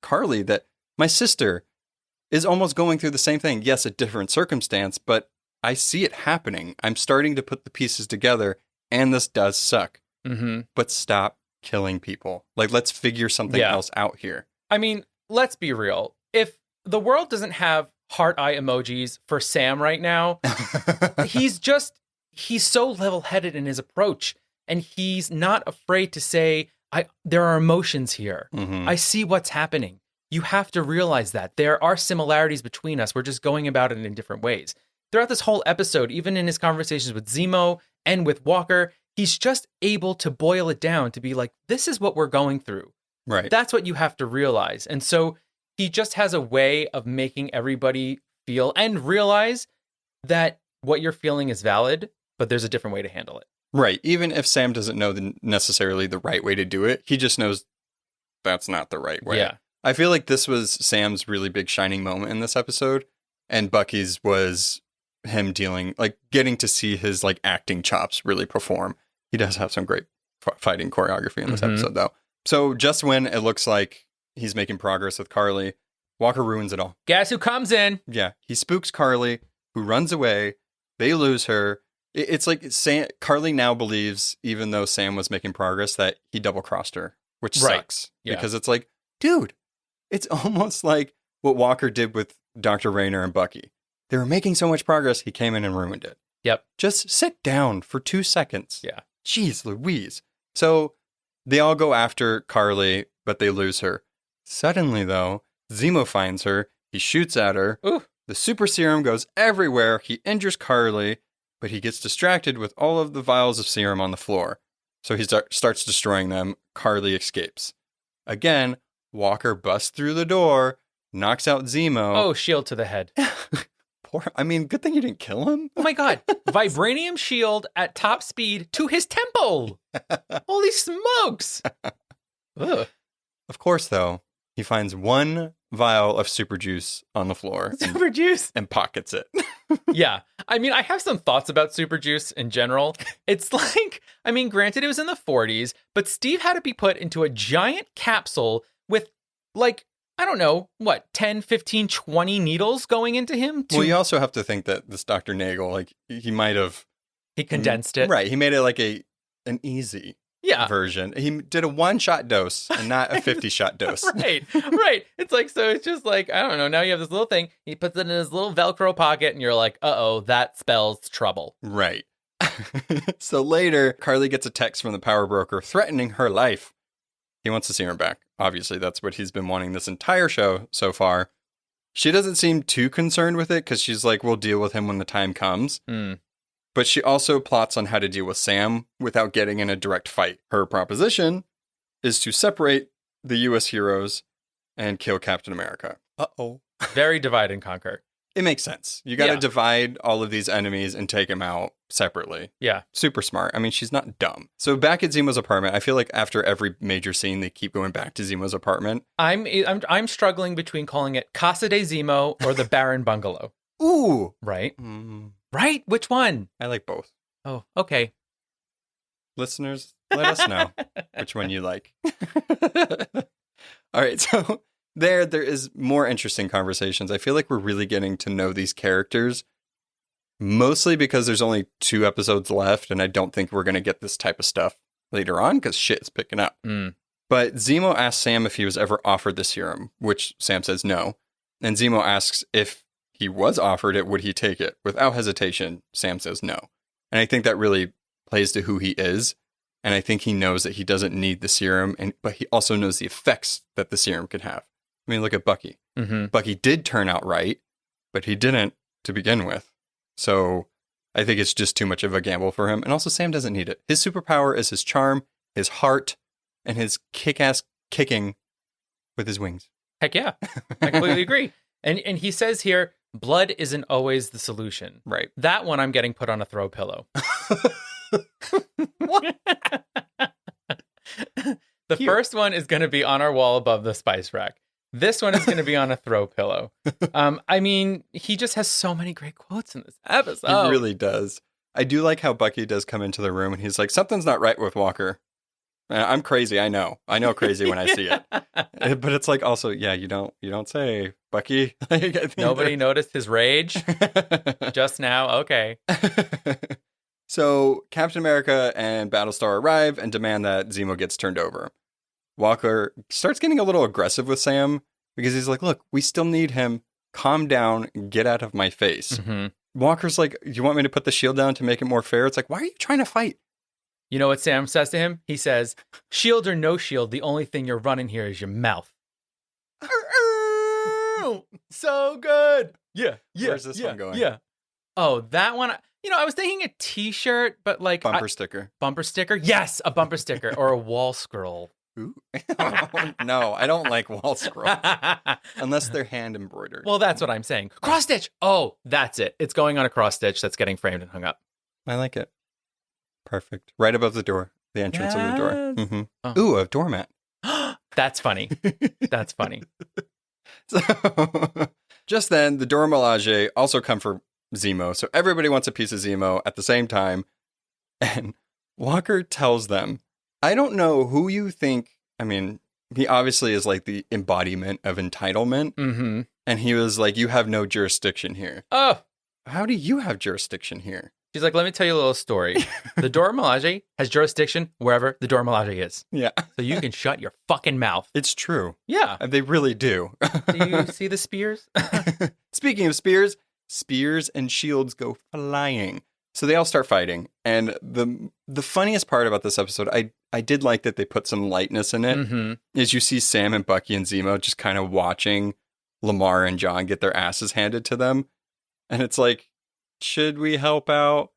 [SPEAKER 4] Karli, that my sister is almost going through the same thing. Yes, a different circumstance, but I see it happening. I'm starting to put the pieces together, and this does suck. Mm-hmm. But stop killing people. Like, let's figure something else out here.
[SPEAKER 3] I mean, let's be real. If the world doesn't have heart eye emojis for Sam right now, he's so level-headed in his approach, and he's not afraid to say, there are emotions here. Mm-hmm. I see what's happening. You have to realize that there are similarities between us. We're just going about it in different ways. Throughout this whole episode, even in his conversations with Zemo and with Walker, he's just able to boil it down to be like, this is what we're going through.
[SPEAKER 4] Right.
[SPEAKER 3] That's what you have to realize. And so he just has a way of making everybody feel and realize that what you're feeling is valid, but there's a different way to handle it.
[SPEAKER 4] Right. Even if Sam doesn't know necessarily the right way to do it, he just knows that's not the right way.
[SPEAKER 3] Yeah.
[SPEAKER 4] I feel like this was Sam's really big shining moment in this episode, and Bucky's was him getting to see his acting chops really perform. He does have some great fighting choreography in this episode, though. So just when it looks like he's making progress with Karli, Walker ruins it all.
[SPEAKER 3] Guess who comes in?
[SPEAKER 4] Yeah, he spooks Karli, who runs away. They lose her. It's like Karli now believes, even though Sam was making progress, that he double-crossed her, which sucks. Yeah. Because it's like, dude, it's almost like what Walker did with Dr. Rayner and Bucky. They were making so much progress, he came in and ruined it.
[SPEAKER 3] Yep.
[SPEAKER 4] Just sit down for 2 seconds.
[SPEAKER 3] Yeah.
[SPEAKER 4] Jeez Louise. So they all go after Karli, but they lose her. Suddenly, though, Zemo finds her. He shoots at her.
[SPEAKER 3] Ooh.
[SPEAKER 4] The super serum goes everywhere. He injures Karli, but he gets distracted with all of the vials of serum on the floor. So he starts destroying them. Karli escapes. Again, Walker busts through the door, knocks out Zemo.
[SPEAKER 3] Oh, shield to the head.
[SPEAKER 4] Good thing you didn't kill him.
[SPEAKER 3] Oh my God. Vibranium shield at top speed to his temple. Holy smokes. Ugh.
[SPEAKER 4] Of course, though, he finds 1 vial of super juice on the floor.
[SPEAKER 3] Super juice.
[SPEAKER 4] And pockets it.
[SPEAKER 3] Yeah. I have some thoughts about super juice in general. It's like, granted it was in the 40s, but Steve had to be put into a giant capsule with like, I don't know, 10, 15, 20 needles going into him?
[SPEAKER 4] Well, you also have to think that this Dr. Nagel, he might have...
[SPEAKER 3] He condensed it.
[SPEAKER 4] Right. He made it like an easy version. He did a 1-shot dose and not a 50-shot dose.
[SPEAKER 3] Right. It's like, so it's just like, I don't know. Now you have this little thing. He puts it in his little Velcro pocket and you're like, uh-oh, that spells trouble.
[SPEAKER 4] Right. So later, Karli gets a text from the power broker threatening her life. He wants the serum back. Obviously, that's what he's been wanting this entire show so far. She doesn't seem too concerned with it because she's like, we'll deal with him when the time comes. But she also plots on how to deal with Sam without getting in a direct fight. Her proposition is to separate the U.S. heroes and kill Captain America. Uh-oh.
[SPEAKER 3] Very divide and conquer.
[SPEAKER 4] It makes sense. You got to divide all of these enemies and take them out separately.
[SPEAKER 3] Yeah.
[SPEAKER 4] Super smart. She's not dumb. So back at Zemo's apartment, I feel like after every major scene, they keep going back to Zemo's apartment.
[SPEAKER 3] I'm struggling between calling it Casa de Zemo or the Baron Bungalow.
[SPEAKER 4] Ooh.
[SPEAKER 3] Right? Right? Which one?
[SPEAKER 4] I like both.
[SPEAKER 3] Oh, okay.
[SPEAKER 4] Listeners, let us know which one you like. All right, so there is more interesting conversations. I feel like we're really getting to know these characters, mostly because there's only 2 episodes left, and I don't think we're going to get this type of stuff later on because shit is picking up. But Zemo asks Sam if he was ever offered the serum, which Sam says no. And Zemo asks if he was offered it, would he take it? Without hesitation, Sam says no. And I think that really plays to who he is. And I think he knows that he doesn't need the serum, but he also knows the effects that the serum could have. Look at Bucky. Bucky did turn out right, but he didn't to begin with. So I think it's just too much of a gamble for him. And also, Sam doesn't need it. His superpower is his charm, his heart, and his kick-ass kicking with his wings.
[SPEAKER 3] Heck yeah. I completely agree. And he says here, blood isn't always the solution.
[SPEAKER 4] Right.
[SPEAKER 3] That one I'm getting put on a throw pillow.
[SPEAKER 4] What?
[SPEAKER 3] The first one is going to be on our wall above the spice rack. This one is going to be on a throw pillow. He just has so many great quotes in this episode.
[SPEAKER 4] He really does. I do like how Bucky does come into the room and he's like, something's not right with Walker. I'm crazy. I know crazy when I see it. But it's like also, yeah, you don't say, Bucky.
[SPEAKER 3] Nobody noticed his rage just now. Okay.
[SPEAKER 4] So Captain America and Battlestar arrive and demand that Zemo gets turned over. Walker starts getting a little aggressive with Sam because he's like, look, we still need him. Calm down. Get out of my face. Walker's like, you want me to put the shield down to make it more fair? It's like, why are you trying to fight?
[SPEAKER 3] You know what Sam says to him? He says, shield or no shield, the only thing you're running here is your mouth. So good. Yeah.
[SPEAKER 4] Where's this one going?
[SPEAKER 3] Yeah. Oh, that one. I was thinking a t-shirt, but like...
[SPEAKER 4] Bumper sticker.
[SPEAKER 3] Bumper sticker? Yes, a bumper sticker or a wall scroll.
[SPEAKER 4] Ooh. No, I don't like wall scrolls. Unless they're hand embroidered.
[SPEAKER 3] Well, that's what I'm saying. Cross stitch. Oh, that's it. It's going on a cross stitch that's getting framed and hung up.
[SPEAKER 4] I like it. Perfect. Right above the door. The entrance of the door. Mm-hmm.
[SPEAKER 3] Oh.
[SPEAKER 4] Ooh, a doormat.
[SPEAKER 3] That's funny. That's funny.
[SPEAKER 4] So, just then, the Dora Milaje also come for Zemo. So everybody wants a piece of Zemo at the same time. And Walker tells them, I don't know who you think. He obviously is like the embodiment of entitlement.
[SPEAKER 3] Mm-hmm.
[SPEAKER 4] And he was like, you have no jurisdiction here.
[SPEAKER 3] Oh.
[SPEAKER 4] How do you have jurisdiction here?
[SPEAKER 3] She's like, let me tell you a little story. The Dora Milaje has jurisdiction wherever the Dora Milaje is.
[SPEAKER 4] Yeah.
[SPEAKER 3] So you can shut your fucking mouth.
[SPEAKER 4] It's true.
[SPEAKER 3] Yeah.
[SPEAKER 4] They really do.
[SPEAKER 3] Do you see the spears?
[SPEAKER 4] Speaking of spears, spears and shields go flying. So they all start fighting. And the funniest part about this episode, I did like that they put some lightness in it. Is you see Sam and Bucky and Zemo just kind of watching Lamar and John get their asses handed to them. And it's like, should we help out?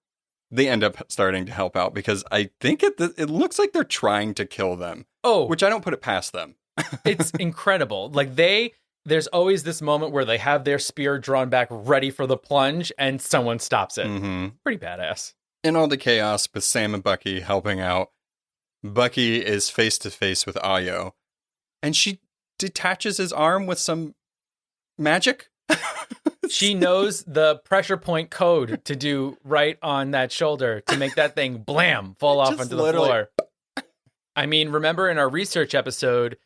[SPEAKER 4] They end up starting to help out because I think it looks like they're trying to kill them.
[SPEAKER 3] Oh.
[SPEAKER 4] Which I don't put it past them.
[SPEAKER 3] It's incredible. Like there's always this moment where they have their spear drawn back ready for the plunge and someone stops it. Pretty badass.
[SPEAKER 4] In all the chaos with Sam and Bucky helping out, Bucky is face to face with Ayo and she detaches his arm with some magic.
[SPEAKER 3] She knows the pressure point code to do right on that shoulder to make that thing blam fall off onto the floor. I mean, remember in our research episode,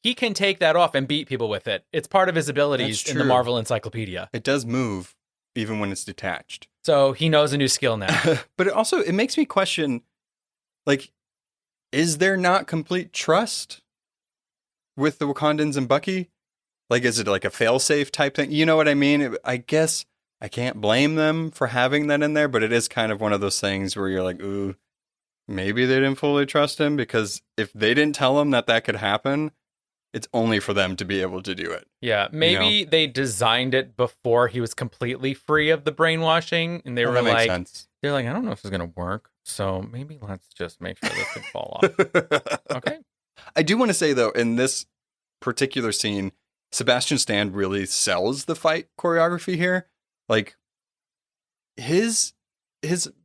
[SPEAKER 3] he can take that off and beat people with it. It's part of his abilities in the Marvel Encyclopedia.
[SPEAKER 4] It does move even when it's detached.
[SPEAKER 3] So he knows a new skill now.
[SPEAKER 4] But it makes me question, like, is there not complete trust with the Wakandans and Bucky? Like, is it like a failsafe type thing? You know what I mean? I guess I can't blame them for having that in there, but it is kind of one of those things where you're like, ooh, maybe they didn't fully trust him, because if they didn't tell him that could happen, it's only for them to be able to do it.
[SPEAKER 3] Yeah, maybe they designed it before he was completely free of the brainwashing, and they were like, they're like, I don't know if it's going to work, so maybe let's just make sure this can fall off. Okay.
[SPEAKER 4] I do want to say, though, in this particular scene, Sebastian Stan really sells the fight choreography here. Like, his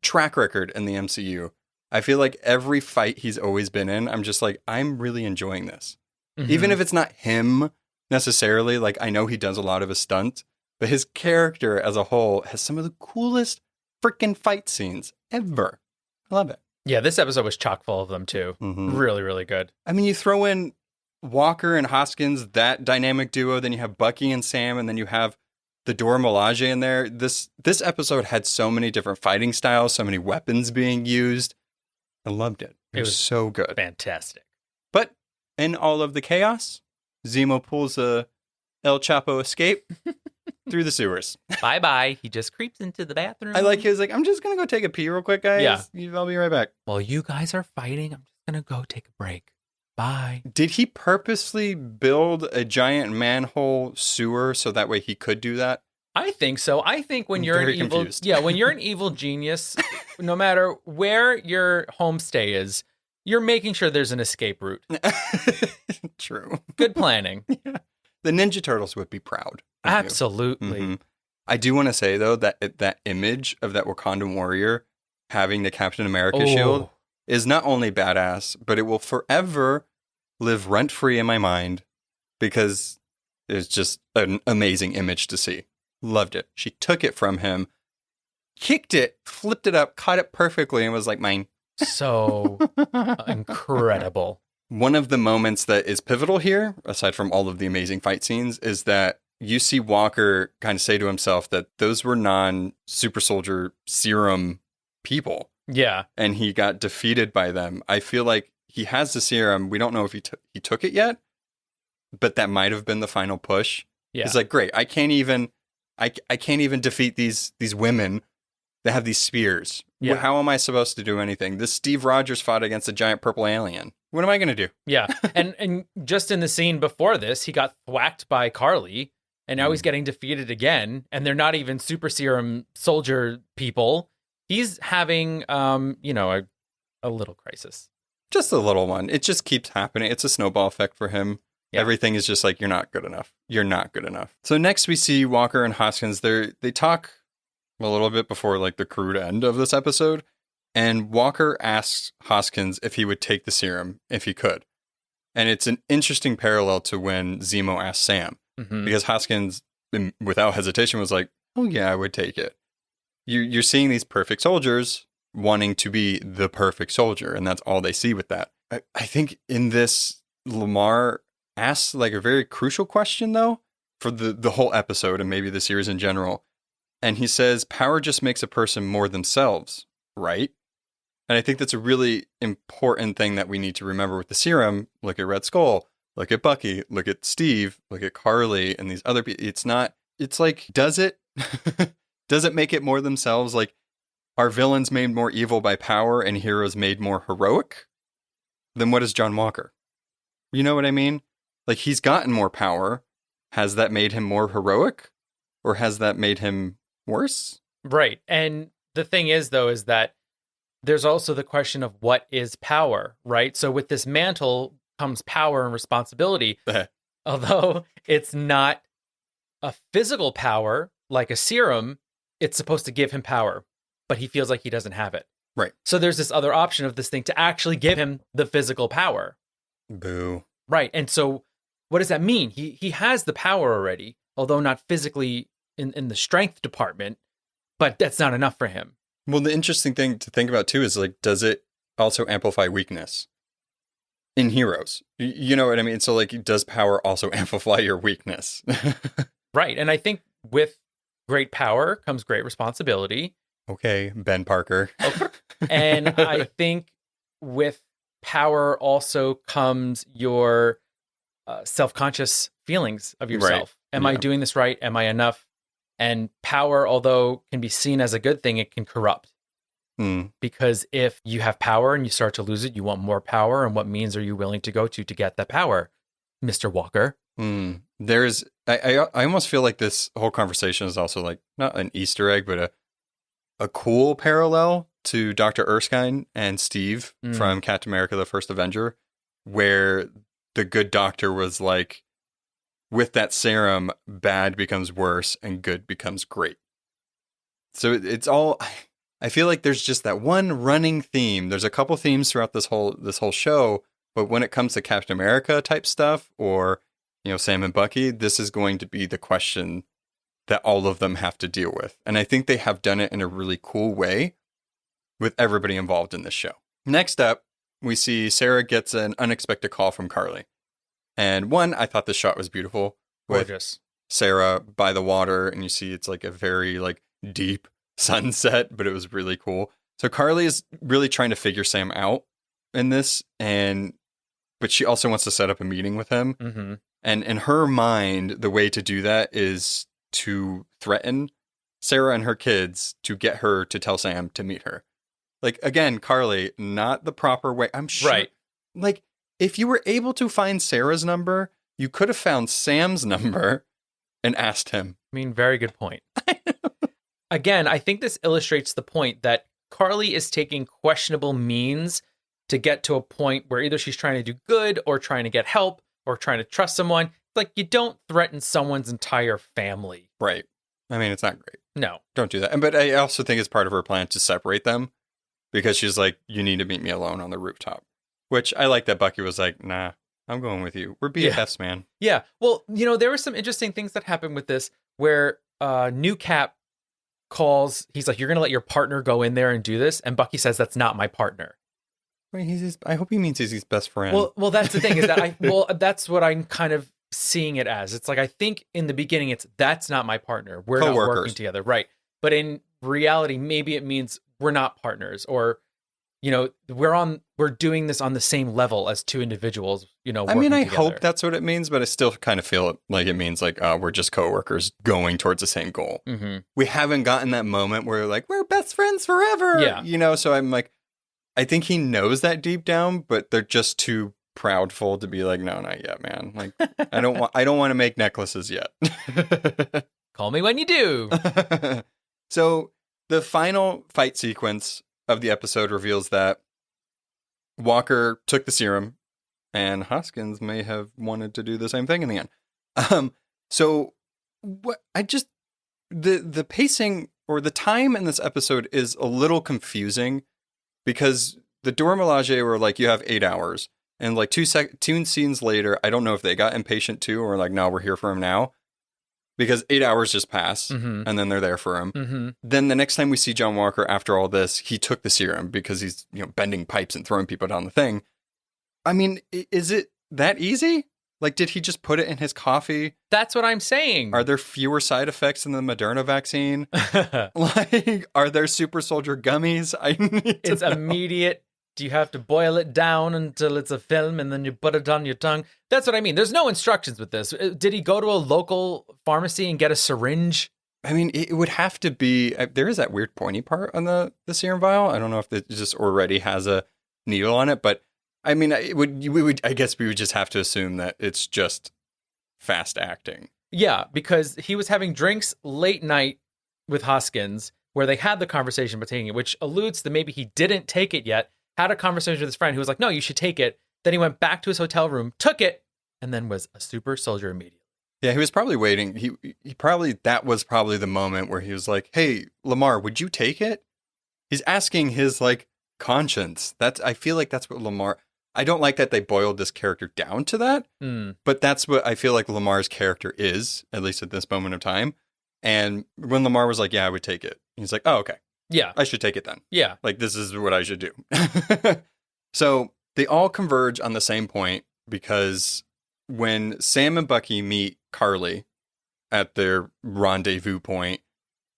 [SPEAKER 4] track record in the MCU, I feel like every fight he's always been in, I'm just like, I'm really enjoying this. Even if it's not him necessarily, like, I know he does a lot of his stunts, but his character as a whole has some of the coolest freaking fight scenes ever. I love it.
[SPEAKER 3] Yeah, this episode was chock full of them, too. Really, really good.
[SPEAKER 4] I mean, you throw in Walker and Hoskins, that dynamic duo, then you have Bucky and Sam, and then you have the Dora Milaje in there. This episode had so many different fighting styles, so many weapons being used. I loved it. It was so good.
[SPEAKER 3] Fantastic.
[SPEAKER 4] But in all of the chaos, Zemo pulls a El Chapo escape through the sewers.
[SPEAKER 3] Bye-bye. He just creeps into the bathroom.
[SPEAKER 4] I like his, like, I'm just going to go take a pee real quick, guys.
[SPEAKER 3] Yeah.
[SPEAKER 4] I'll be right back.
[SPEAKER 3] While you guys are fighting, I'm just going to go take a break. Bye.
[SPEAKER 4] Did he purposely build a giant manhole sewer so that way he could do that?
[SPEAKER 3] I think so. I think when you're an evil, when you're an evil genius, no matter where your homestay is, you're making sure there's an escape route.
[SPEAKER 4] True.
[SPEAKER 3] Good planning.
[SPEAKER 4] Yeah. The Ninja Turtles would be proud.
[SPEAKER 3] Absolutely.
[SPEAKER 4] I do want to say, though, that that image of that Wakandan warrior having the Captain America shield is not only badass, but it will forever live rent-free in my mind, because it's just an amazing image to see. Loved it. She took it from him, kicked it, flipped it up, caught it perfectly, and was like, mine.
[SPEAKER 3] So incredible.
[SPEAKER 4] One of the moments that is pivotal here, aside from all of the amazing fight scenes, is that you see Walker kind of say to himself that those were non-super soldier serum people.
[SPEAKER 3] Yeah.
[SPEAKER 4] And he got defeated by them. I feel like he has the serum. We don't know if he took it yet, but that might have been the final push.
[SPEAKER 3] Yeah.
[SPEAKER 4] He's like, great, I can't even defeat these women that have these spears.
[SPEAKER 3] Yeah.
[SPEAKER 4] How am I supposed to do anything? This Steve Rogers fought against a giant purple alien. What am I going to do?
[SPEAKER 3] Yeah. And just in the scene before this, he got thwacked by Karli, and now he's getting defeated again, and they're not even super serum soldier people. He's having, a little crisis.
[SPEAKER 4] Just a little one. It just keeps happening. It's a snowball effect for him. Yeah. Everything is just like, you're not good enough. You're not good enough. So next we see Walker and Hoskins. They talk a little bit before like the crude end of this episode. And Walker asks Hoskins if he would take the serum, if he could. And it's an interesting parallel to when Zemo asked Sam. Because Hoskins, without hesitation, was like, oh yeah, I would take it. You're seeing these perfect soldiers wanting to be the perfect soldier, and that's all they see with that. I think in this, Lamar asks like a very crucial question, though, for the whole episode and maybe the series in general. And he says, power just makes a person more themselves, right? And I think that's a really important thing that we need to remember with the serum. Look at Red Skull, look at Bucky, look at Steve, look at Karli and these other people. It's like, does it? Does it make it more themselves? Like, are villains made more evil by power and heroes made more heroic? Then what is John Walker? You know what I mean? Like, he's gotten more power. Has that made him more heroic? Or has that made him worse?
[SPEAKER 3] Right. And the thing is, though, is that there's also the question of what is power, right? So with this mantle comes power and responsibility. Although it's not a physical power like a serum, it's supposed to give him power, but he feels like he doesn't have it.
[SPEAKER 4] Right.
[SPEAKER 3] So there's this other option of this thing to actually give him the physical power.
[SPEAKER 4] Boo.
[SPEAKER 3] Right. And so what does that mean? He has the power already, although not physically in the strength department, but that's not enough for him.
[SPEAKER 4] Well, the interesting thing to think about too is, like, does it also amplify weakness in heroes? You know what I mean? So, like, does power also amplify your weakness?
[SPEAKER 3] Right. And I think with great power comes great responsibility.
[SPEAKER 4] Okay, Ben Parker.
[SPEAKER 3] And I think with power also comes your self-conscious feelings of yourself. Right. Am I doing this right? Am I enough? And power, although can be seen as a good thing, it can corrupt. Because if you have power and you start to lose it, you want more power. And what means are you willing to go to get that power, Mr. Walker?
[SPEAKER 4] There's, I almost feel like this whole conversation is also like not an Easter egg, but a cool parallel to Dr. Erskine and Steve from Captain America: The First Avenger, where the good doctor was like, with that serum, bad becomes worse and good becomes great. So it's all, I feel like there's just that one running theme. There's a couple themes throughout this whole show, but when it comes to Captain America type stuff, or, you know, Sam and Bucky, this is going to be the question that all of them have to deal with. And I think they have done it in a really cool way with everybody involved in this show. Next up, we see Sarah gets an unexpected call from Karli. And one, I thought the shot was beautiful.
[SPEAKER 3] Gorgeous.
[SPEAKER 4] Sarah by the water, and you see it's like a very like deep sunset, but it was really cool. So Karli is really trying to figure Sam out in this, but she also wants to set up a meeting with him. Mm-hmm. And in her mind, the way to do that is to threaten Sarah and her kids to get her to tell Sam to meet her. Like, again, Karli, not the proper way. I'm sure. Right. Like, if you were able to find Sarah's number, you could have found Sam's number and asked him.
[SPEAKER 3] I mean, very good point. Again, I think this illustrates the point that Karli is taking questionable means to get to a point where either she's trying to do good or trying to get help or trying to trust someone. Like, you don't threaten someone's entire family.
[SPEAKER 4] Right. I mean, it's not great.
[SPEAKER 3] No.
[SPEAKER 4] Don't do that. But I also think it's part of her plan to separate them, because she's like, you need to meet me alone on the rooftop. Which I like that Bucky was like, nah, I'm going with you. We're BFFs, man. Yeah.
[SPEAKER 3] Well, you know, there were some interesting things that happened with this where new Cap calls. He's like, you're going to let your partner go in there and do this? And Bucky says, that's not my partner.
[SPEAKER 4] Wait, I hope he means he's his best friend.
[SPEAKER 3] Well, that's the thing is that that's what I'm kind of seeing it as. It's like, I think in the beginning, that's not my partner. We're not working together. Right. But in reality, maybe it means we're not partners, or, you know, we're doing this on the same level as two individuals, you know,
[SPEAKER 4] I mean, I
[SPEAKER 3] together.
[SPEAKER 4] hope that's what it means, but I still kind of feel like it means like, we're just coworkers going towards the same goal. Mm-hmm. We haven't gotten that moment where like, we're best friends forever. Yeah. You know, so I'm like, I think he knows that deep down, but they're just too proudful to be like, no, not yet, man. Like, I don't want to make necklaces yet.
[SPEAKER 3] Call me when you do.
[SPEAKER 4] So the final fight sequence of the episode reveals that Walker took the serum, and Hoskins may have wanted to do the same thing in the end. So what the pacing or the time in this episode is a little confusing, because the Dora Milaje were like, you have 8 hours, and like two scenes later, I don't know if they got impatient too, or like, no, we're here for him now. Because 8 hours just pass, and then they're there for him. Mm-hmm. Then the next time we see John Walker after all this, he took the serum because he's, you know, bending pipes and throwing people down the thing. I mean, is it that easy? Like, did he just put it in his coffee?
[SPEAKER 3] That's what I'm saying.
[SPEAKER 4] Are there fewer side effects than the Moderna vaccine? Like, are there super soldier gummies? I need to
[SPEAKER 3] It's
[SPEAKER 4] know.
[SPEAKER 3] immediate. Do you have to boil it down until it's a film and then you put it on your tongue? That's what I mean. There's no instructions with this. Did he go to a local pharmacy and get a syringe?
[SPEAKER 4] I mean, it would have to be. There is that weird pointy part on the serum vial. I don't know if it just already has a needle on it, but I mean, I guess we would just have to assume that it's just fast acting.
[SPEAKER 3] Yeah, because he was having drinks late night with Hoskins where they had the conversation about taking it, which alludes to maybe he didn't take it yet, had a conversation with his friend who was like, no, you should take it. Then he went back to his hotel room, took it, and then was a super soldier immediately.
[SPEAKER 4] Yeah, he was probably waiting. That was probably the moment where he was like, hey, Lamar, would you take it? He's asking his like conscience. I feel like that's what Lamar, I don't like that they boiled this character down to that, but that's what I feel like Lamar's character is, at least at this moment of time. And when Lamar was like, yeah, I would take it. He's like, oh, okay.
[SPEAKER 3] Yeah.
[SPEAKER 4] I should take it then.
[SPEAKER 3] Yeah.
[SPEAKER 4] Like, this is what I should do. So they all converge on the same point because when Sam and Bucky meet Karli at their rendezvous point,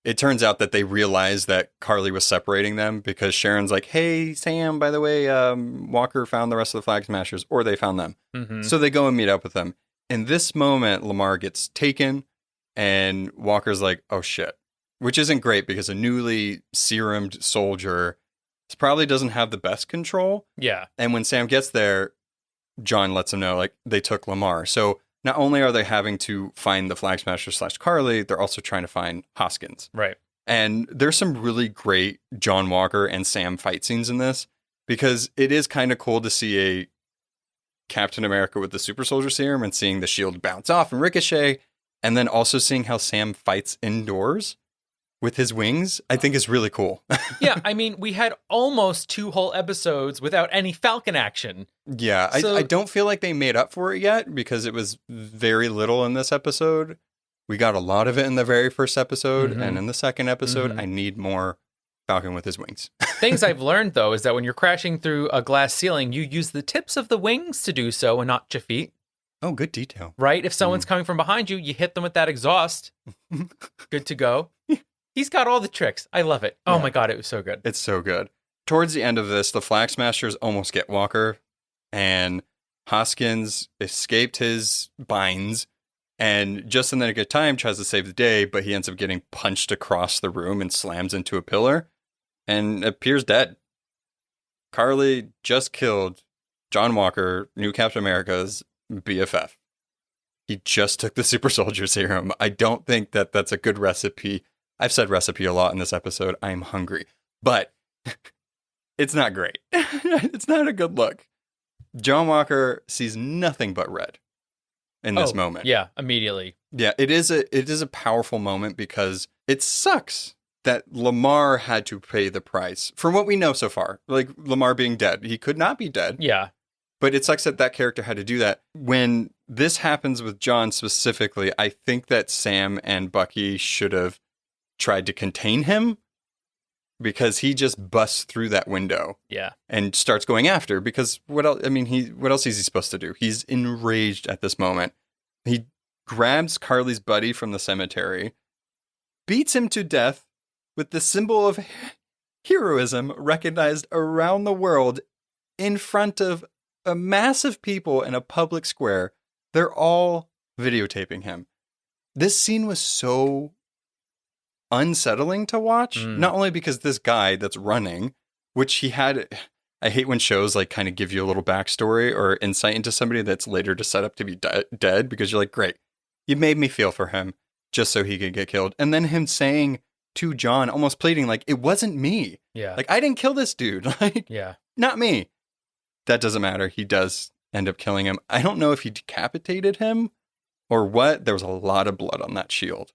[SPEAKER 4] it turns out that they realize that Karli was separating them because Sharon's like, hey, Sam, by the way, Walker found the rest of the Flag Smashers, or they found them.
[SPEAKER 3] Mm-hmm.
[SPEAKER 4] So they go and meet up with them. In this moment, Lamar gets taken and Walker's like, oh, shit. Which isn't great because a newly serumed soldier probably doesn't have the best control.
[SPEAKER 3] Yeah.
[SPEAKER 4] And when Sam gets there, John lets him know, like, they took Lamar. So not only are they having to find the Flag Smasher / Karli, they're also trying to find Hoskins.
[SPEAKER 3] Right.
[SPEAKER 4] And there's some really great John Walker and Sam fight scenes in this because it is kind of cool to see a Captain America with the super soldier serum and seeing the shield bounce off and ricochet. And then also seeing how Sam fights indoors with his wings, I think is really cool.
[SPEAKER 3] Yeah, I mean, we had almost 2 whole episodes without any Falcon action.
[SPEAKER 4] Yeah,
[SPEAKER 3] So-
[SPEAKER 4] I don't feel like they made up for it yet because it was very little in this episode. We got a lot of it in the very first episode, and in the second episode, I need more Falcon with his wings.
[SPEAKER 3] Things I've learned, though, is that when you're crashing through a glass ceiling, you use the tips of the wings to do so and not your feet.
[SPEAKER 4] Oh, good detail.
[SPEAKER 3] Right? If someone's coming from behind you, you hit them with that exhaust. Good to go. He's got all the tricks. I love it. Oh my God, it was so good.
[SPEAKER 4] It's so good. Towards the end of this, the Flag Smashers almost get Walker, and Hoskins escaped his binds, and just in the nick of time tries to save the day, but he ends up getting punched across the room and slams into a pillar and appears dead. Karli just killed John Walker, new Captain America's BFF. He just took the super soldier serum. I don't think that that's a good recipe. I've said recipe a lot in this episode. I'm hungry, but it's not great. It's not a good look. John Walker sees nothing but red in this moment.
[SPEAKER 3] Yeah, immediately.
[SPEAKER 4] Yeah, it is a powerful moment because it sucks that Lamar had to pay the price from what we know so far. Like Lamar being dead. He could not be dead.
[SPEAKER 3] Yeah.
[SPEAKER 4] But it sucks that that character had to do that. When this happens with John specifically, I think that Sam and Bucky should have tried to contain him because he just busts through that window.
[SPEAKER 3] Yeah.
[SPEAKER 4] And starts going after because what else? I mean, what else is he supposed to do? He's enraged at this moment. He grabs Karli's buddy from the cemetery, beats him to death with the symbol of heroism recognized around the world in front of a mass of people in a public square. They're all videotaping him. This scene was so unsettling to watch, not only because this guy that's running, which he had, I hate when shows like kind of give you a little backstory or insight into somebody that's later to set up to be dead because you're like, great, you made me feel for him just so he could get killed. And then him saying to John, almost pleading like, it wasn't me.
[SPEAKER 3] Yeah.
[SPEAKER 4] Like, I didn't kill this dude. Like,
[SPEAKER 3] Yeah.
[SPEAKER 4] not me. That doesn't matter. He does end up killing him. I don't know if he decapitated him or what. There was a lot of blood on that shield.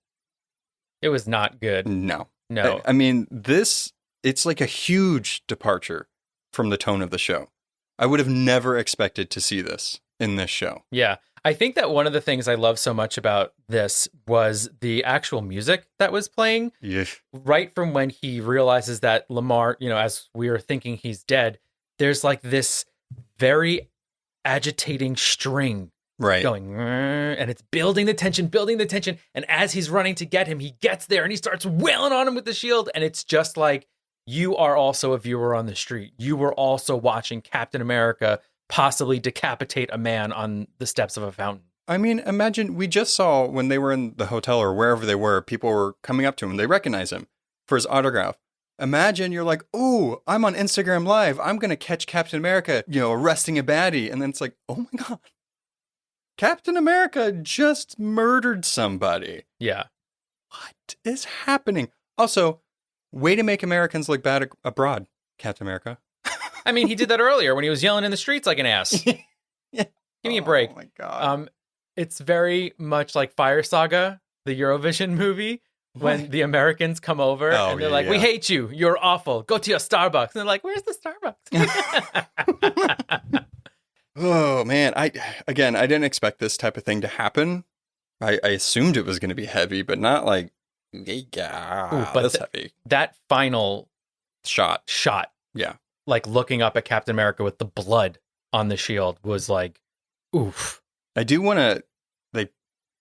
[SPEAKER 3] It was not good.
[SPEAKER 4] No.
[SPEAKER 3] No.
[SPEAKER 4] I mean, it's like a huge departure from the tone of the show. I would have never expected to see this in this show.
[SPEAKER 3] Yeah. I think that one of the things I love so much about this was the actual music that was playing
[SPEAKER 4] Yeah.
[SPEAKER 3] right from when he realizes that Lamar, as we were thinking he's dead, there's like this very agitating string
[SPEAKER 4] Right.
[SPEAKER 3] going, and it's building the tension. And as he's running to get him, he gets there and he starts wailing on him with the shield. And it's just like, you are also a viewer on the street. You were also watching Captain America possibly decapitate a man on the steps of a fountain.
[SPEAKER 4] I mean, imagine we just saw when they were in the hotel or wherever they were, people were coming up to him. They recognize him for his autograph. Imagine you're like, oh, I'm on Instagram Live. I'm going to catch Captain America, arresting a baddie. And then it's like, oh my God. Captain America just murdered somebody.
[SPEAKER 3] Yeah.
[SPEAKER 4] What is happening? Also, way to make Americans look bad abroad, Captain America.
[SPEAKER 3] I mean, he did that earlier when he was yelling in the streets like an ass.
[SPEAKER 4] Yeah.
[SPEAKER 3] Give me a break.
[SPEAKER 4] Oh my God.
[SPEAKER 3] It's very much like Fire Saga, the Eurovision movie, when the Americans come over and they're like, we hate you. You're awful. Go to your Starbucks. And they're like, where's the Starbucks?
[SPEAKER 4] Oh, man. I didn't expect this type of thing to happen. I assumed it was going to be heavy, but not like, that's heavy.
[SPEAKER 3] That final
[SPEAKER 4] shot.
[SPEAKER 3] Yeah. Like looking up at Captain America with the blood on the shield was like, oof.
[SPEAKER 4] I do want to,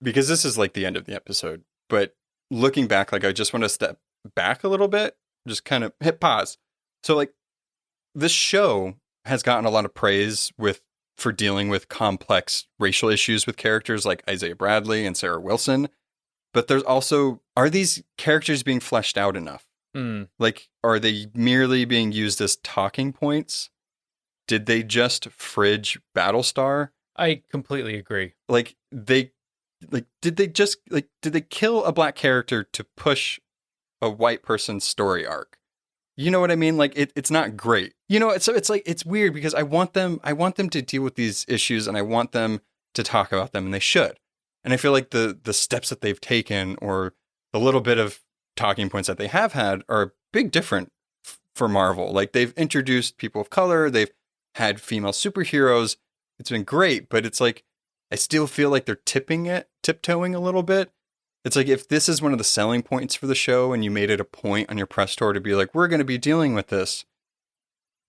[SPEAKER 4] because this is like the end of the episode, but looking back, I just want to step back a little bit, just kind of hit pause. So this show has gotten a lot of praise for dealing with complex racial issues with characters like Isaiah Bradley and Sarah Wilson. But there's also, are these characters being fleshed out enough? Are they merely being used as talking points? Did they just fridge Battlestar?
[SPEAKER 3] I completely agree.
[SPEAKER 4] Did they kill a black character to push a white person's story arc? You know what I mean? It's not great. It's weird because I want them to deal with these issues and I want them to talk about them, and they should. And I feel like the steps that they've taken or the little bit of talking points that they have had are a big difference for Marvel. They've introduced people of color, they've had female superheroes. It's been great, but it's like I still feel like they're tiptoeing a little bit. It's like if this is one of the selling points for the show and you made it a point on your press tour to be like, we're going to be dealing with this,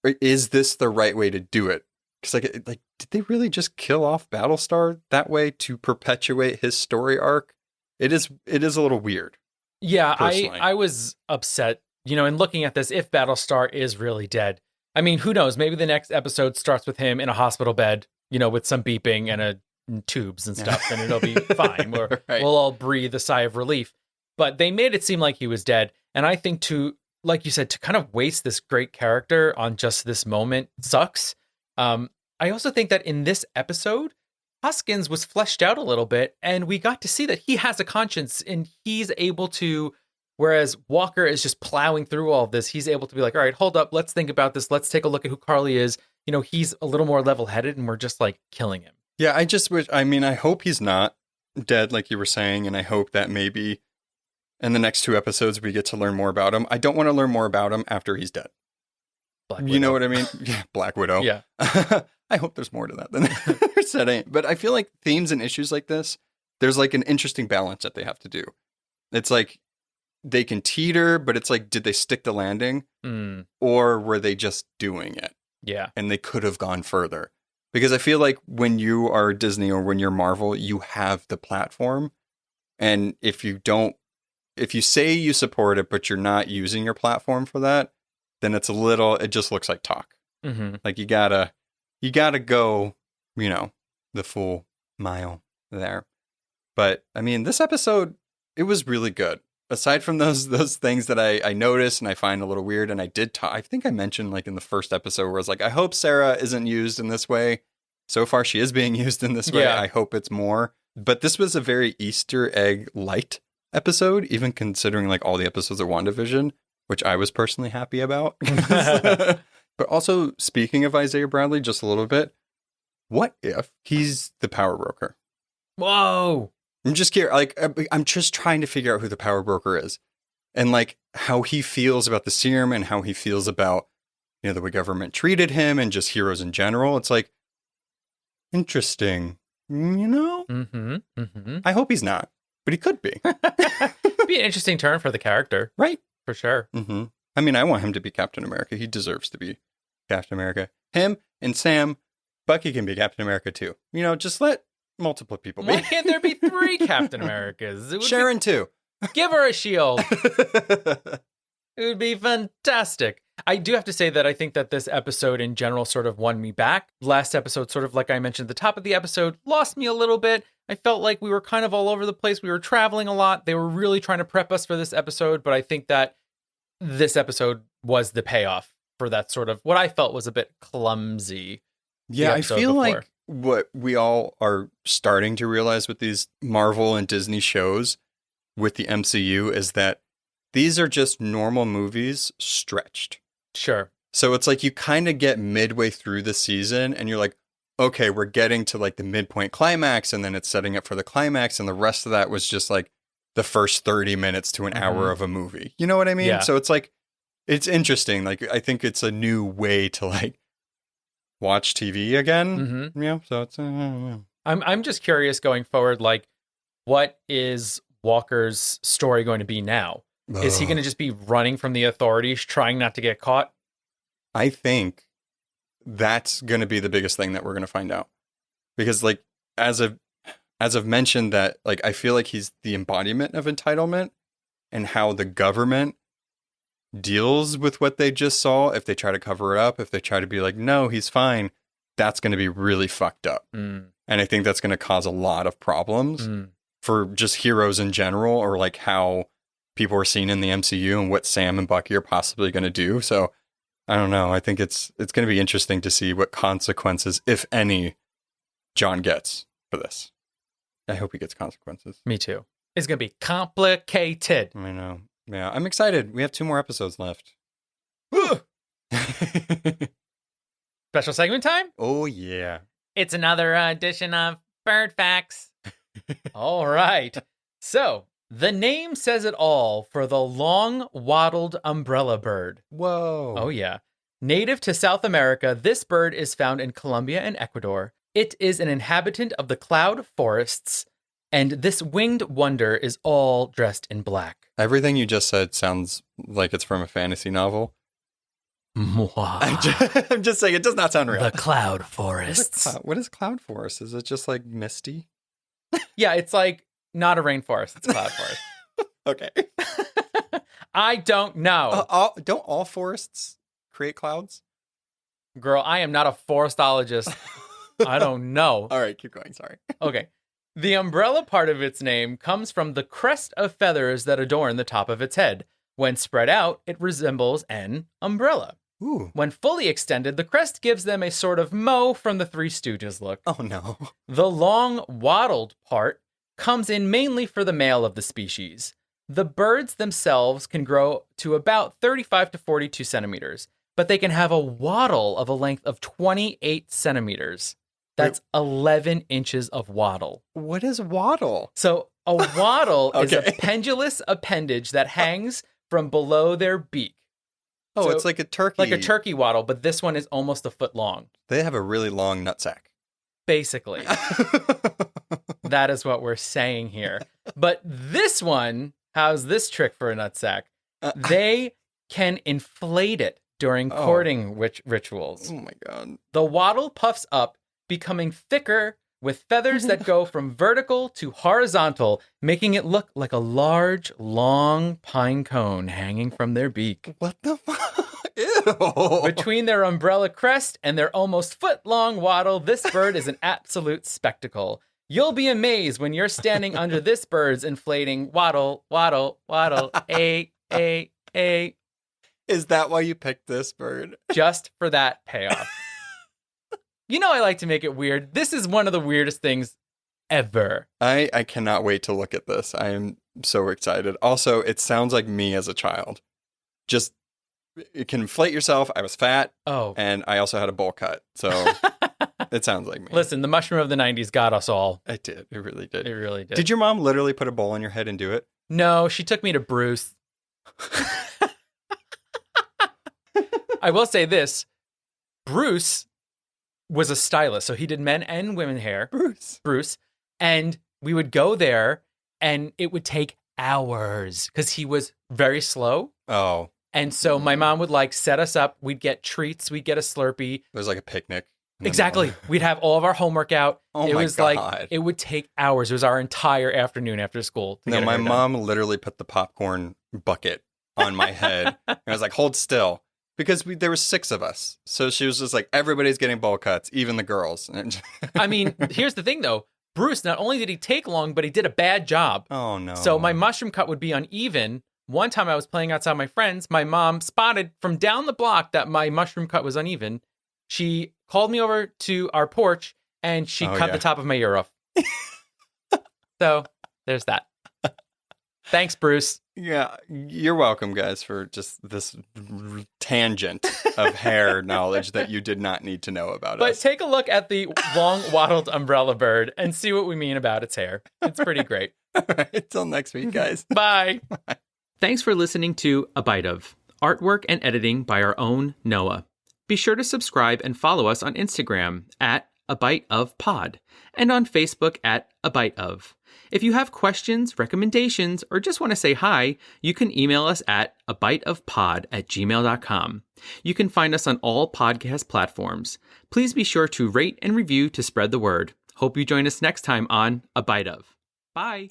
[SPEAKER 4] is this the right way to do it? Because did they really just kill off Battlestar that way to perpetuate his story arc? It is a little weird.
[SPEAKER 3] Yeah, I was upset, in looking at this, if Battlestar is really dead. I mean, who knows? Maybe the next episode starts with him in a hospital bed, with some beeping and tubes and stuff, and it'll be fine. We'll all breathe a sigh of relief. But they made it seem like he was dead. And I think like you said, to kind of waste this great character on just this moment sucks. I also think that in this episode, Hoskins was fleshed out a little bit, and we got to see that he has a conscience and he's able to, whereas Walker is just plowing through all of this, he's able to be like, all right, hold up, let's think about this. Let's take a look at who Karli is. He's a little more level-headed and we're just killing him.
[SPEAKER 4] Yeah, I just wish, I hope he's not dead like you were saying, and I hope that maybe in the next 2 episodes we get to learn more about him. I don't want to learn more about him after he's dead.
[SPEAKER 3] Black Widow.
[SPEAKER 4] You know what I mean? Yeah, Black Widow.
[SPEAKER 3] Yeah.
[SPEAKER 4] I hope there's more to that than there's said. But I feel like themes and issues like this, there's an interesting balance that they have to do. It's they can teeter, but it's did they stick the landing? Or were they just doing it?
[SPEAKER 3] Yeah.
[SPEAKER 4] And they could have gone further. Because I feel like when you are Disney or when you're Marvel, you have the platform. And if you say you support it, but you're not using your platform for that, then it just looks like talk.
[SPEAKER 3] Mm-hmm.
[SPEAKER 4] You gotta go, the full mile there. But I mean, this episode, it was really good. Aside from those things that I noticed and I find a little weird, and I did talk, I think I mentioned in the first episode where I was like, I hope Sarah isn't used in this way. So far, she is being used in this way.
[SPEAKER 3] Yeah.
[SPEAKER 4] I hope it's more. But this was a very Easter egg light episode, even considering all the episodes of WandaVision, which I was personally happy about. But also, speaking of Isaiah Bradley, just a little bit, what if he's the power broker?
[SPEAKER 3] Whoa!
[SPEAKER 4] I'm just curious. I'm just trying to figure out who the power broker is, and how he feels about the serum, and how he feels about the way government treated him, and just heroes in general. It's interesting,
[SPEAKER 3] Mm-hmm. Mm-hmm.
[SPEAKER 4] I hope he's not, but he could be.
[SPEAKER 3] It'd be an interesting turn for the character,
[SPEAKER 4] right?
[SPEAKER 3] For sure.
[SPEAKER 4] Mm-hmm. I mean, I want him to be Captain America. He deserves to be Captain America. Him and Sam, Bucky can be Captain America too. Just let multiple people be?
[SPEAKER 3] Why can't there be 3 Captain Americas?
[SPEAKER 4] Sharon too.
[SPEAKER 3] Give her a shield. It would be fantastic. I do have to say that I think that this episode in general sort of won me back. Last episode, sort of like I mentioned at the top of the episode, lost me a little bit. I felt like we were kind of all over the place. We were traveling a lot. They were really trying to prep us for this episode, but I think that this episode was the payoff for that sort of what I felt was a bit clumsy.
[SPEAKER 4] Yeah, I feel like what we all are starting to realize with these Marvel and Disney shows with the MCU is that these are just normal movies stretched.
[SPEAKER 3] Sure.
[SPEAKER 4] So it's like you kind of get midway through the season and you're like, okay, we're getting to like the midpoint climax, and then it's setting up for the climax, and the rest of that was just like the first 30 minutes to an hour of a movie. You know what I mean?
[SPEAKER 3] Yeah.
[SPEAKER 4] So it's like, it's interesting. Like, I think it's a new way to like watch TV again. Yeah. So it's, I don't know.
[SPEAKER 3] I'm just curious going forward, like, what is Walker's story going to be now? Is he going to just be running from the authorities, trying not to get caught?
[SPEAKER 4] I think that's going to be the biggest thing that we're going to find out. Because like, as I've mentioned that, like, I feel like he's the embodiment of entitlement and how the government deals with what they just saw. If they try to cover it up, if they try to be like, no, he's fine, that's going to be really fucked up. And I think that's going to cause a lot of problems for just heroes in general, or like how people are seen in the MCU and what Sam and Bucky are possibly going to do. So I don't know. I think it's going to be interesting to see what consequences, if any, John gets for this. I hope he gets consequences.
[SPEAKER 3] Me too. It's going to be complicated.
[SPEAKER 4] I know. Yeah, I'm excited. We have 2 more episodes left.
[SPEAKER 3] Special segment time?
[SPEAKER 4] Oh, yeah.
[SPEAKER 3] It's another edition of Bird Facts. All right. So, the name says it all for the long wattled umbrella bird.
[SPEAKER 4] Whoa.
[SPEAKER 3] Oh, yeah. Native to South America, this bird is found in Colombia and Ecuador. It is an inhabitant of the cloud forests, and this winged wonder is all dressed in black.
[SPEAKER 4] Everything you just said sounds like it's from a fantasy novel. I'm just saying, it does not sound real.
[SPEAKER 3] The cloud forests.
[SPEAKER 4] What is cloud forest? Is it just like misty?
[SPEAKER 3] Yeah, it's like not a rainforest. It's a cloud forest.
[SPEAKER 4] Okay.
[SPEAKER 3] I don't know.
[SPEAKER 4] Don't all forests create clouds?
[SPEAKER 3] Girl, I am not a forestologist. I don't know.
[SPEAKER 4] All right, keep going. Sorry.
[SPEAKER 3] Okay. The umbrella part of its name comes from the crest of feathers that adorn the top of its head. When spread out, it resembles an umbrella.
[SPEAKER 4] Ooh.
[SPEAKER 3] When fully extended, the crest gives them a sort of Moe from the Three Stooges look.
[SPEAKER 4] Oh, no.
[SPEAKER 3] The long, wattled part comes in mainly for the male of the species. The birds themselves can grow to about 35 to 42 centimeters, but they can have a wattle of a length of 28 centimeters. That's 11 inches of wattle.
[SPEAKER 4] What is wattle?
[SPEAKER 3] So a wattle is
[SPEAKER 4] Okay.
[SPEAKER 3] a pendulous appendage that hangs from below their beak.
[SPEAKER 4] Oh,
[SPEAKER 3] So,
[SPEAKER 4] it's like a turkey.
[SPEAKER 3] Like a turkey wattle, but this one is almost a foot long.
[SPEAKER 4] They have a really long nutsack.
[SPEAKER 3] Basically. That is what we're saying here. But this one has this trick for a nutsack. They can inflate it during courting rituals.
[SPEAKER 4] Oh my God.
[SPEAKER 3] The wattle puffs up, becoming thicker with feathers that go from vertical to horizontal, making it look like a large, long pine cone hanging from their beak.
[SPEAKER 4] What the fuck? Ew.
[SPEAKER 3] Between their umbrella crest and their almost foot-long wattle, this bird is an absolute spectacle. You'll be amazed when you're standing under this bird's inflating wattle, wattle, wattle, a.
[SPEAKER 4] Is that why you picked this bird?
[SPEAKER 3] Just for that payoff. You know I like to make it weird. This is one of the weirdest things ever.
[SPEAKER 4] I cannot wait to look at this. I am so excited. Also, it sounds like me as a child. Just, it can inflate yourself. I was fat.
[SPEAKER 3] Oh.
[SPEAKER 4] And I also had a bowl cut. So it sounds like me.
[SPEAKER 3] Listen, the mushroom of the 90s got us all.
[SPEAKER 4] It did. It really did.
[SPEAKER 3] It really did.
[SPEAKER 4] Did your mom literally put a bowl on your head and do it?
[SPEAKER 3] No, she took me to Bruce. I will say this. Bruce was a stylist, so he did men and women hair. Bruce. And we would go there, and it would take hours because he was very slow.
[SPEAKER 4] Oh.
[SPEAKER 3] And so my mom would like set us up. We'd get treats. We'd get a Slurpee.
[SPEAKER 4] It was like a picnic.
[SPEAKER 3] Exactly. We'd have all of our homework out.
[SPEAKER 4] Oh
[SPEAKER 3] it
[SPEAKER 4] my
[SPEAKER 3] was
[SPEAKER 4] God.
[SPEAKER 3] like, it would take hours. It was our entire afternoon after school. To
[SPEAKER 4] No,
[SPEAKER 3] get
[SPEAKER 4] my
[SPEAKER 3] our hair done.
[SPEAKER 4] mom literally put the popcorn bucket on my head. And I was like, hold still. Because there were 6 of us. So she was just like, everybody's getting bowl cuts, even the girls.
[SPEAKER 3] I mean, here's the thing, though. Bruce, not only did he take long, but he did a bad job.
[SPEAKER 4] Oh, no.
[SPEAKER 3] So my mushroom cut would be uneven. One time I was playing outside my friends. My mom spotted from down the block that my mushroom cut was uneven. She called me over to our porch and she cut the top of my ear off. So there's that. Thanks, Bruce.
[SPEAKER 4] Yeah, you're welcome, guys, for just this tangent of hair knowledge that you did not need to know about
[SPEAKER 3] But
[SPEAKER 4] us.
[SPEAKER 3] take a look at the long wattled umbrella bird and see what we mean about its hair. It's pretty great.
[SPEAKER 4] All right, till next week, guys.
[SPEAKER 3] Bye. Thanks for listening to A Bite of, artwork and editing by our own Noah. Be sure to subscribe and follow us on Instagram at A Bite of Pod and on Facebook at A Bite of. If you have questions, recommendations, or just want to say hi, you can email us at abiteofpod@gmail.com. You can find us on all podcast platforms. Please be sure to rate and review to spread the word. Hope you join us next time on A Bite of. Bye.